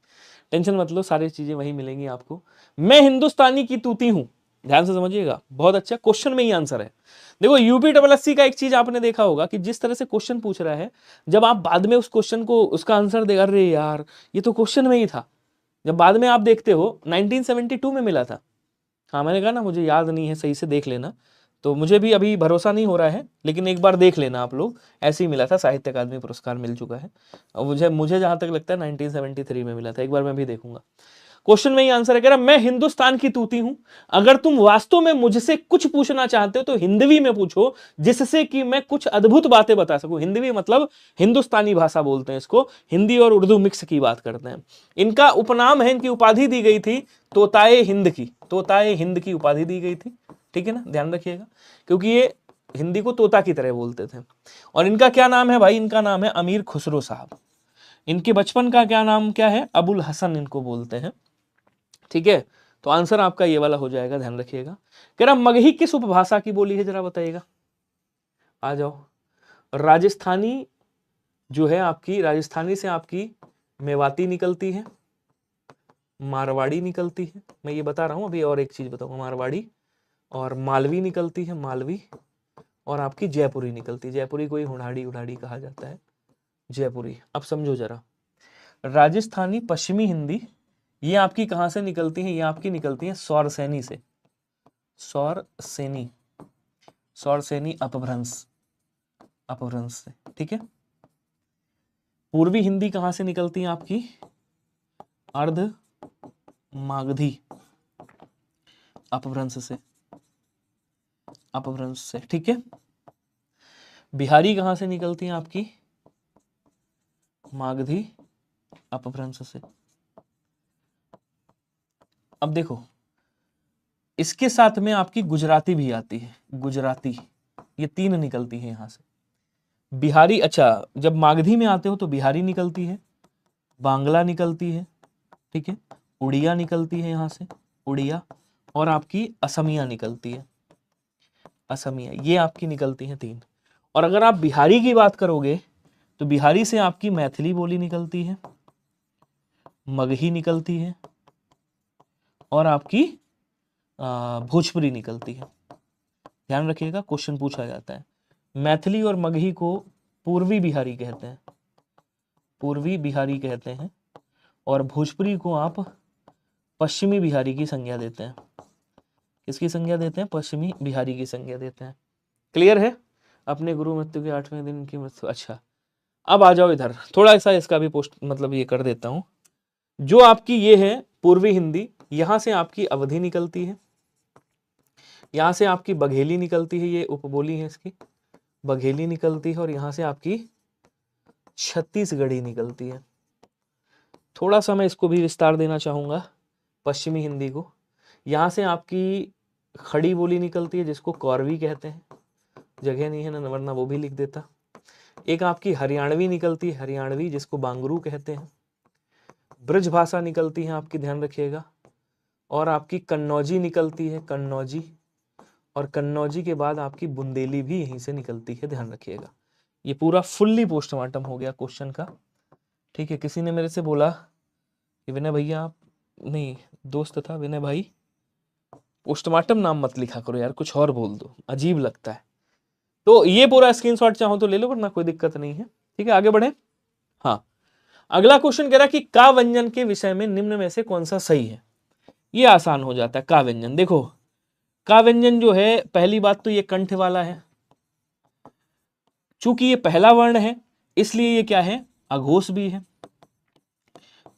टेंशन मत लो, सारी चीजें वही मिलेंगी आपको। मैं हिंदुस्तानी की तूती हूं, ध्यान से समझिएगा, बहुत अच्छा, क्वेश्चन में ही आंसर है। देखो यूपीट्रिपलएससी का एक चीज आपने देखा होगा कि जिस तरह से क्वेश्चन पूछ रहा है, जब आप बाद में उस क्वेश्चन को उसका आंसर दे, अरे यार ये तो क्वेश्चन में ही था, जब बाद में आप देखते हो 1972 में मिला था। हाँ, मैंने कहा ना मुझे याद नहीं है, सही से देख लेना, तो मुझे भी अभी भरोसा नहीं हो रहा है, लेकिन एक बार देख लेना आप लोग, ऐसे ही मिला था, साहित्य अकादमी पुरस्कार मिल चुका है। और मुझे जहां तक लगता है 1973 में मिला था, एक बार मैं भी देखूंगा। क्वेश्चन में ही आंसर है, कह रहा मैं हिंदुस्तान की तूती हूं, अगर तुम वास्तव में मुझसे कुछ पूछना चाहते हो तो हिंदवी में पूछो, जिससे कि मैं कुछ अद्भुत बातें बता सकूं। हिंदवी मतलब हिंदुस्तानी भाषा बोलते हैं इसको, हिंदी और उर्दू मिक्स की बात करते हैं। इनका उपनाम है, इनकी उपाधि दी गई थी तोताए हिंद की, तोताए हिंद की उपाधि दी गई थी, ठीक है ना, ध्यान रखिएगा, क्योंकि ये हिंदी को तोता की तरह बोलते थे। और इनका क्या नाम है भाई, इनका नाम है अमीर खुसरो साहब। इनके बचपन का क्या नाम क्या है, अबुल हसन इनको बोलते हैं, ठीक है। तो आंसर आपका ये वाला हो जाएगा, ध्यान रखिएगा। कह रहा मगही किस उपभाषा की बोली है, जरा बताइएगा, आ जाओ। राजस्थानी जो है आपकी राजस्थानी से आपकी मेवाती निकलती है, मारवाड़ी निकलती है, मैं ये बता रहा हूँ। अभी और एक चीज बताऊंगा, मारवाड़ी और मालवी निकलती है, मालवी, और आपकी जयपुरी निकलती है। जयपुरी को ही हुड़ाड़ी उड़ाड़ी कहा जाता है, जयपुरी। अब समझो जरा, राजस्थानी पश्चिमी हिंदी ये आपकी कहां से निकलती है? ये आपकी निकलती है सौरसेनी से, सौरसेनी, सौरसेनी अपभ्रंश, अपभ्रंश से, ठीक है। पूर्वी हिंदी कहां से निकलती है आपकी? अर्ध मागधी अपभ्रंश से, अपभ्रंश से, ठीक है। बिहारी कहां से निकलती है आपकी? मागधी अपभ्रंश से। अब देखो, इसके साथ में आपकी गुजराती भी आती है, गुजराती, ये तीन निकलती है यहां से। बिहारी, अच्छा, जब मागधी में आते हो तो बिहारी निकलती है, बांग्ला निकलती है, ठीक है, उड़िया निकलती है यहां से, उड़िया, और आपकी असमिया निकलती है, असमिया, ये आपकी निकलती हैं तीन। और अगर आप बिहारी की बात करोगे तो बिहारी से आपकी मैथिली बोली निकलती है, मगही निकलती है, और आपकी भोजपुरी निकलती है। ध्यान रखिएगा, क्वेश्चन पूछा जाता है। मैथिली और मगही को पूर्वी बिहारी कहते हैं, पूर्वी बिहारी कहते हैं, और भोजपुरी को आप पश्चिमी बिहारी की संज्ञा देते हैं। किसकी संज्ञा देते हैं? पश्चिमी बिहारी की संज्ञा देते हैं। क्लियर है? अपने गुरु मृत्यु के 8वें दिन की मृत्यु। अच्छा, अब आ जाओ इधर, थोड़ा सा इसका भी पोस्ट मतलब ये कर देता हूं। जो आपकी ये है पूर्वी हिंदी, यहां से आपकी अवधी निकलती है, यहां से आपकी बघेली निकलती है, ये उपबोली है इसकी, बघेली निकलती है, और यहां से आपकी छत्तीसगढ़ी निकलती है। थोड़ा सा मैं इसको भी विस्तार देना चाहूंगा, पश्चिमी हिंदी को। यहां से आपकी खड़ी बोली निकलती है जिसको कौरवी कहते हैं, जगह नहीं है ना वरना वो भी लिख देता। एक आपकी हरियाणवी निकलती है, हरियाणवी, जिसको बांगरू कहते हैं। ब्रज भाषा निकलती है आपकी, ध्यान रखिएगा। और आपकी कन्नौजी निकलती है, कन्नौजी, और कन्नौजी के बाद आपकी बुंदेली भी यहीं से निकलती है, ध्यान रखिएगा। ये पूरा फुल्ली पोस्टमार्टम हो गया क्वेश्चन का, ठीक है। किसी ने मेरे से बोला कि विनय भैया आप, नहीं दोस्त था विनय भाई, पोस्टमार्टम नाम मत लिखा करो यार, कुछ और बोल दो, अजीब लगता है। तो ये पूरा स्क्रीनशॉट चाहो तो ले लो, वरना कोई दिक्कत नहीं है, ठीक है। आगे बढ़े। हाँ, अगला क्वेश्चन कह रहा कि का व्यंजन के विषय में निम्न में से कौन सा सही है? ये आसान हो जाता है। का व्यंजन, देखो का व्यंजन जो है, पहली बात तो ये कंठ वाला है, चूंकि ये पहला वर्ण है इसलिए ये क्या है? अघोष भी है।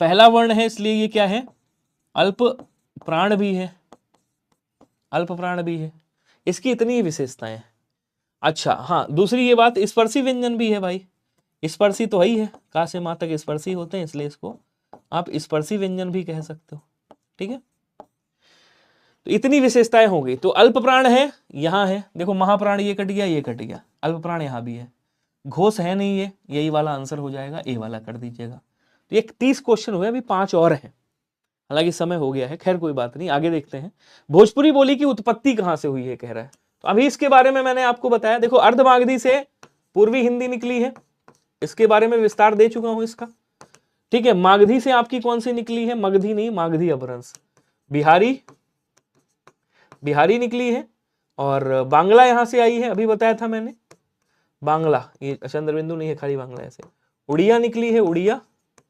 पहला वर्ण है इसलिए ये क्या है? अल्प प्राण भी है, अल्प प्राण भी है। इसकी इतनी ही विशेषताएं हैं। अच्छा हाँ, दूसरी ये बात, स्पर्शी व्यंजन भी है भाई, स्पर्शी तो ही है, का से मां तक स्पर्शी होते हैं, इसलिए इसको आप स्पर्शी व्यंजन भी कह सकते हो, ठीक है। तो इतनी विशेषताएं होंगी। तो अल्प प्राण है, यहां है, देखो महाप्राण ये कट गया, ये कट गया, अल्प प्राण यहां भी है, घोष है नहीं, ये यही वाला आंसर हो जाएगा, ए वाला कर दीजिएगा। तो ये 30 क्वेश्चन हुए, अभी 5 और हैं, हालांकि समय हो गया है, खैर कोई बात नहीं, आगे देखते हैं। भोजपुरी बोली की उत्पत्ति कहां से हुई है कह रहा है, तो अभी इसके बारे में मैंने आपको बताया। देखो अर्धमागधी से पूर्वी हिंदी निकली है, इसके बारे में विस्तार दे चुका हूं इसका, ठीक है। मागधी से आपकी कौन सी निकली है? मगधी नहीं, मागधी अपभ्रंश। बिहारी, बिहारी निकली है, और बांग्ला यहां से आई है, अभी बताया था मैंने, बांग्ला, ये चंद्रबिंदु नहीं है, खाली बांग्ला ऐसे। उड़िया निकली है, उड़िया,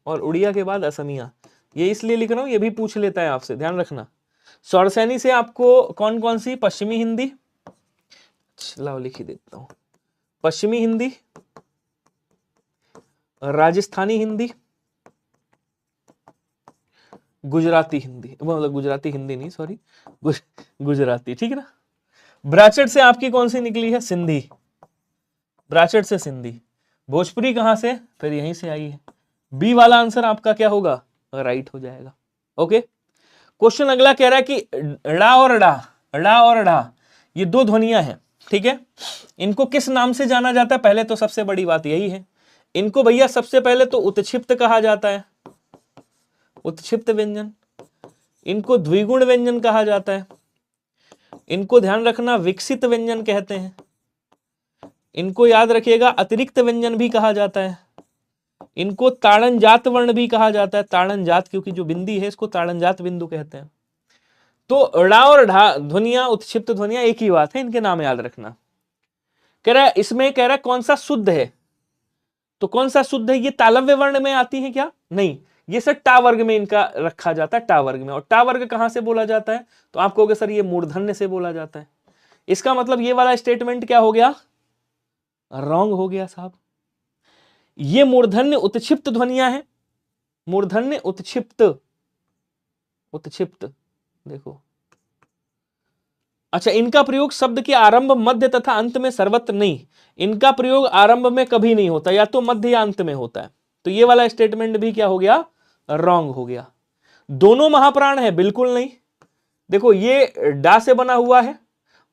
और उड़िया के बाद असमिया। ये इसलिए लिख रहा हूं, ये भी पूछ लेता है आपसे, ध्यान रखना। सौरसैनी से आपको कौन कौन सी? पश्चिमी हिंदी, लाओ लिख ही देता हूं, पश्चिमी हिंदी, राजस्थानी हिंदी, गुजराती हिंदी, मतलब गुजराती हिंदी नहीं, सॉरी, गुजराती, ठीक है ना। ब्राचट से आपकी कौन सी निकली है? सिंधी, ब्राचट से सिंधी। भोजपुरी कहां से? फिर यहीं से आई है। बी वाला आंसर आपका क्या होगा? राइट हो जाएगा। ओके, क्वेश्चन अगला कह रहा है कि ड़ा और डा, ड़ा और डा, ये दो ध्वनियां हैं, ठीक है। इनको किस नाम से जाना जाता है? पहले तो सबसे बड़ी बात यही है, इनको भैया सबसे पहले तो उत्क्षिप्त कहा जाता है, उत्क्षिप्त व्यंजन। इनको द्विगुण व्यंजन कहा जाता है, इनको ध्यान रखना विकसित व्यंजन कहते हैं। इनको याद रखिएगा अतिरिक्त व्यंजन भी कहा जाता है, इनको ताड़नजात वर्ण भी कहा जाता है। ताड़नजात, क्योंकि जो बिंदी है इसको ताड़नजात बिंदु कहते हैं। तो ड़ा और ढा ध्वनियां, उत्क्षिप्त ध्वनियां एक ही बात है, इनके नाम याद रखना। कह रहा है इसमें, कह रहा है कौन सा शुद्ध है, तो कौन सा शुद्ध है, ये तालव्य वर्ण में आती है क्या, नहीं, ये सर टा वर्ग में इनका रखा जाता है, टा वर्ग में। और टा वर्ग कहां से बोला जाता है, तो आप कहोगे सर ये मूर्धन्य से बोला जाता है। इसका मतलब ये वाला स्टेटमेंट क्या हो गया, रॉन्ग हो गया साहब। ये मूर्धन्य उत्क्षिप्त ध्वनियां हैं, मूर्धन्य उत्क्षिप्त, उत्क्षिप्त देखो। अच्छा, इनका प्रयोग शब्द के आरंभ, मध्य तथा अंत में सर्वत्र नहीं, इनका प्रयोग आरंभ में कभी नहीं होता, या तो मध्य या अंत में होता है। तो ये वाला स्टेटमेंट भी क्या हो गया, रॉन्ग हो गया। दोनों महाप्राण है, बिल्कुल नहीं। देखो ये डा से बना हुआ है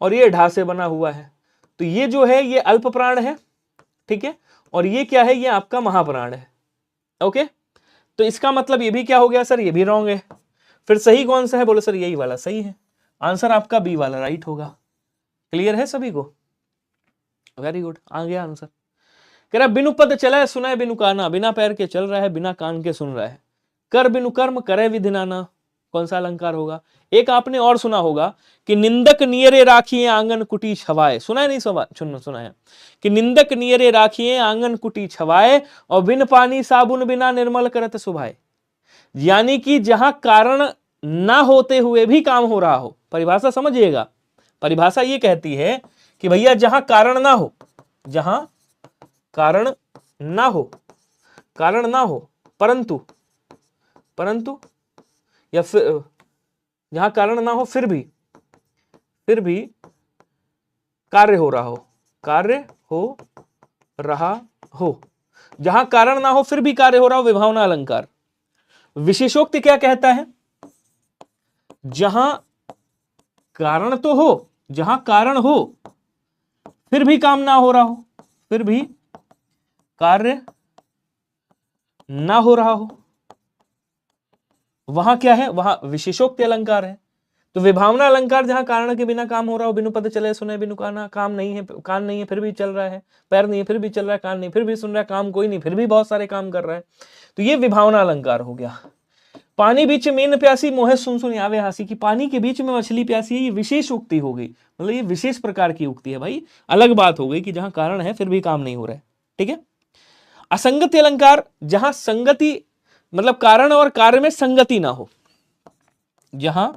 और ये ढा से बना हुआ है, तो ये जो है ये अल्प प्राण है, ठीक है, और ये क्या है, ये आपका महाप्राण है। ओके, तो इसका मतलब ये भी क्या हो गया सर, ये भी रॉन्ग है। फिर सही कौन सा है, बोले सर यही वाला सही है। आंसर आपका बी वाला राइट होगा। क्लियर है सभी को, वेरी गुड, आ गया आंसर। कह रहा बिनु पद चले सुनाए बिनु काना, बिना पैर के चल रहा है बिना कान के सुन रहा है। कर बिनु कर्म करे विधि नाना, कौन सा अलंकार होगा। एक आपने और सुना होगा कि निंदक नियरे राखिए आंगन कुटी छवाए, सुना है नहीं, सुना है कि निंदक नियरे राखिए आंगन कुटी छवाए, और बिन पानी साबुन बिना निर्मल करत सुभाए। यानी कि जहां कारण ना होते हुए भी काम हो रहा हो, परिभाषा समझिएगा। परिभाषा ये कहती है कि भैया जहां कारण ना हो, जहां कारण ना हो, कारण ना हो परंतु, परंतु या फिर जहां कारण ना हो फिर भी कार्य हो रहा हो, कार्य हो रहा हो, जहां कारण ना हो फिर भी कार्य हो रहा हो, विभावना अलंकार। विशेषोक्ति क्या कहता है, जहां कारण तो हो, जहां कारण हो फिर भी काम ना हो रहा हो, फिर भी कार्य ना हो रहा हो, वहां क्या है, वहां विशेषोक्ति अलंकार है। तो विभावना अलंकार जहां कारण के बिना काम हो रहा हो, बिनु पद चले सुने बिनु काना, काम नहीं है, कान नहीं है फिर भी चल रहा है, पैर नहीं है फिर भी चल रहा है, कान नहीं फिर भी सुन रहा है, काम कोई नहीं फिर भी बहुत सारे काम कर रहा है, तो ये विभावना अलंकार हो गया। पानी बीच मीन प्यासी मोहे सुन सुन आवे हासी, की पानी के बीच में मछली प्यासी है, ये विशेष उक्ति हो गई, मतलब ये विशेष प्रकार की उक्ति है भाई, अलग बात हो गई कि जहां कारण है फिर भी काम नहीं हो रहा है, ठीक है। असंगति अलंकार, जहां संगति मतलब कारण और कार्य में संगति ना हो, जहां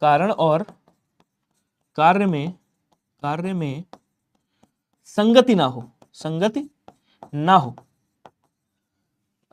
कारण और कार्य में संगति ना हो, संगति ना हो।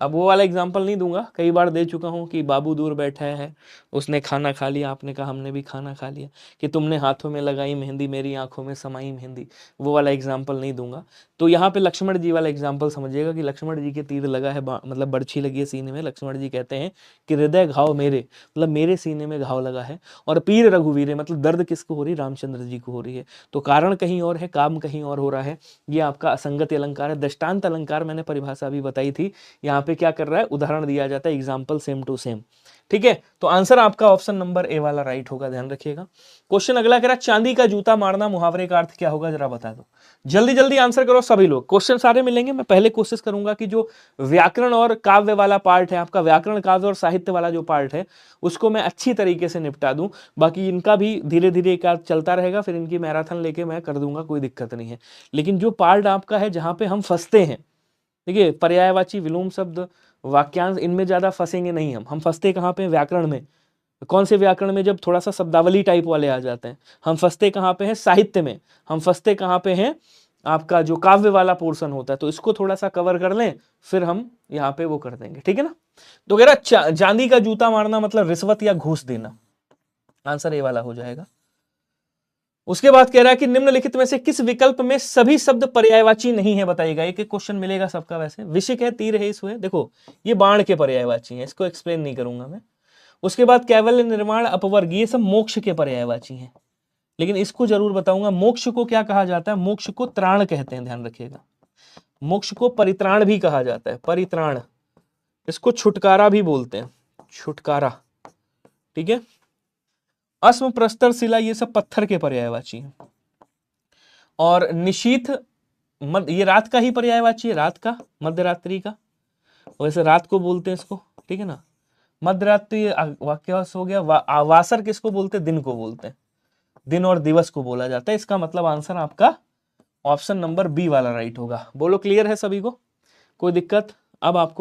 अब वो वाला एग्जाम्पल नहीं दूंगा, कई बार दे चुका हूं कि बाबू दूर बैठा है, उसने खाना खा लिया, आपने कहा हमने भी खाना खा लिया, कि तुमने हाथों में लगाई मेहंदी मेरी आंखों में समाई मेहंदी, वो वाला एग्जाम्पल नहीं दूंगा। तो यहाँ पे लक्ष्मण जी वाला एग्जाम्पल समझिएगा कि लक्ष्मण जी के तीर लगा है, मतलब बर्छी लगी है सीने में, लक्ष्मण जी कहते हैं कि हृदय घाव मेरे, मतलब मेरे सीने में घाव लगा है, और पीर रघुवीर, मतलब दर्द किसको हो रही, रामचंद्र जी को हो रही है। तो कारण कहीं और है, काम कहीं और हो रहा है, ये आपका असंगति अलंकार है। दृष्टांत अलंकार मैंने परिभाषा भी बताई थी, यहाँ पे क्या कर रहा है, उदाहरण दिया जाता है, एग्जाम्पल सेम टू सेम, ठीक है। तो आंसर आपका ऑप्शन नंबर ए वाला राइट होगा, ध्यान रखिएगा। क्वेश्चन अगला कह रहा है चांदी का जूता मारना मुहावरे का अर्थ क्या होगा, जरा बता दो, जल्दी जल्दी आंसर करो सभी लोग, क्वेश्चन सारे मिलेंगे। मैं पहले कोशिश करूंगा कि जो व्याकरण और काव्य वाला पार्ट है आपका, व्याकरण काव्य और साहित्य वाला जो पार्ट है उसको मैं अच्छी तरीके से निपटा दूं, बाकी इनका भी धीरे धीरे एक चलता रहेगा, फिर इनकी मैराथन लेके मैं कर दूंगा, कोई दिक्कत नहीं है। लेकिन जो पार्ट आपका है जहां पे हम फंसते हैं, देखिए पर्यायवाची विलोम शब्द वाक्यांश इनमें ज्यादा फंसेंगे नहीं हम फंसते कहाँ पे, व्याकरण में। कौन से व्याकरण में, जब थोड़ा सा शब्दावली टाइप वाले आ जाते हैं। हम फंसते कहाँ पे हैं, साहित्य में। हम फंसते कहाँ पे हैं, आपका जो काव्य वाला पोर्शन होता है। तो इसको थोड़ा सा कवर कर लें, फिर हम यहाँ पे वो कर देंगे, ठीक है ना। तो कह रहा चांदी का जूता मारना मतलब रिश्वत या घूस देना, आंसर ये वाला हो जाएगा। उसके बाद कह रहा है कि निम्नलिखित में से किस विकल्प में सभी शब्द पर्यायवाची नहीं है, बताइएगा। एक एक क्वेश्चन मिलेगा सबका। वैसे विषिक है, तीर है, इसमें देखो ये बाण के पर्यायवाची हैं, इसको एक्सप्लेन नहीं करूंगा मैं। उसके बाद कैवल्य, निर्माण, अपवर्ग, ये सब मोक्ष के पर्यायवाची हैं, लेकिन इसको जरूर बताऊंगा। मोक्ष को क्या कहा जाता है, मोक्ष को त्राण कहते हैं, ध्यान रखिएगा। मोक्ष को परित्राण भी कहा जाता है, परित्राण। इसको छुटकारा भी बोलते हैं, छुटकारा, ठीक है। अस्म, प्रस्तर, शिला, ये सब पत्थर के पर्यायवाची हैं। और निशीथ ये रात का ही पर्यायवाची है, रात का, मध्य रात्रि का। वैसे रात को बोलते हैं इसको, ठीक है ना। मध्य रात्रि वाक्यांश हो गया। वासर किसको बोलते हैं? दिन को बोलते हैं, दिन और दिवस को बोला जाता है। इसका मतलब आंसर आपका ऑप्शन नंबर बी वाला राइट होगा। बोलो क्लियर है सभी को, कोई दिक्कत? अब आपको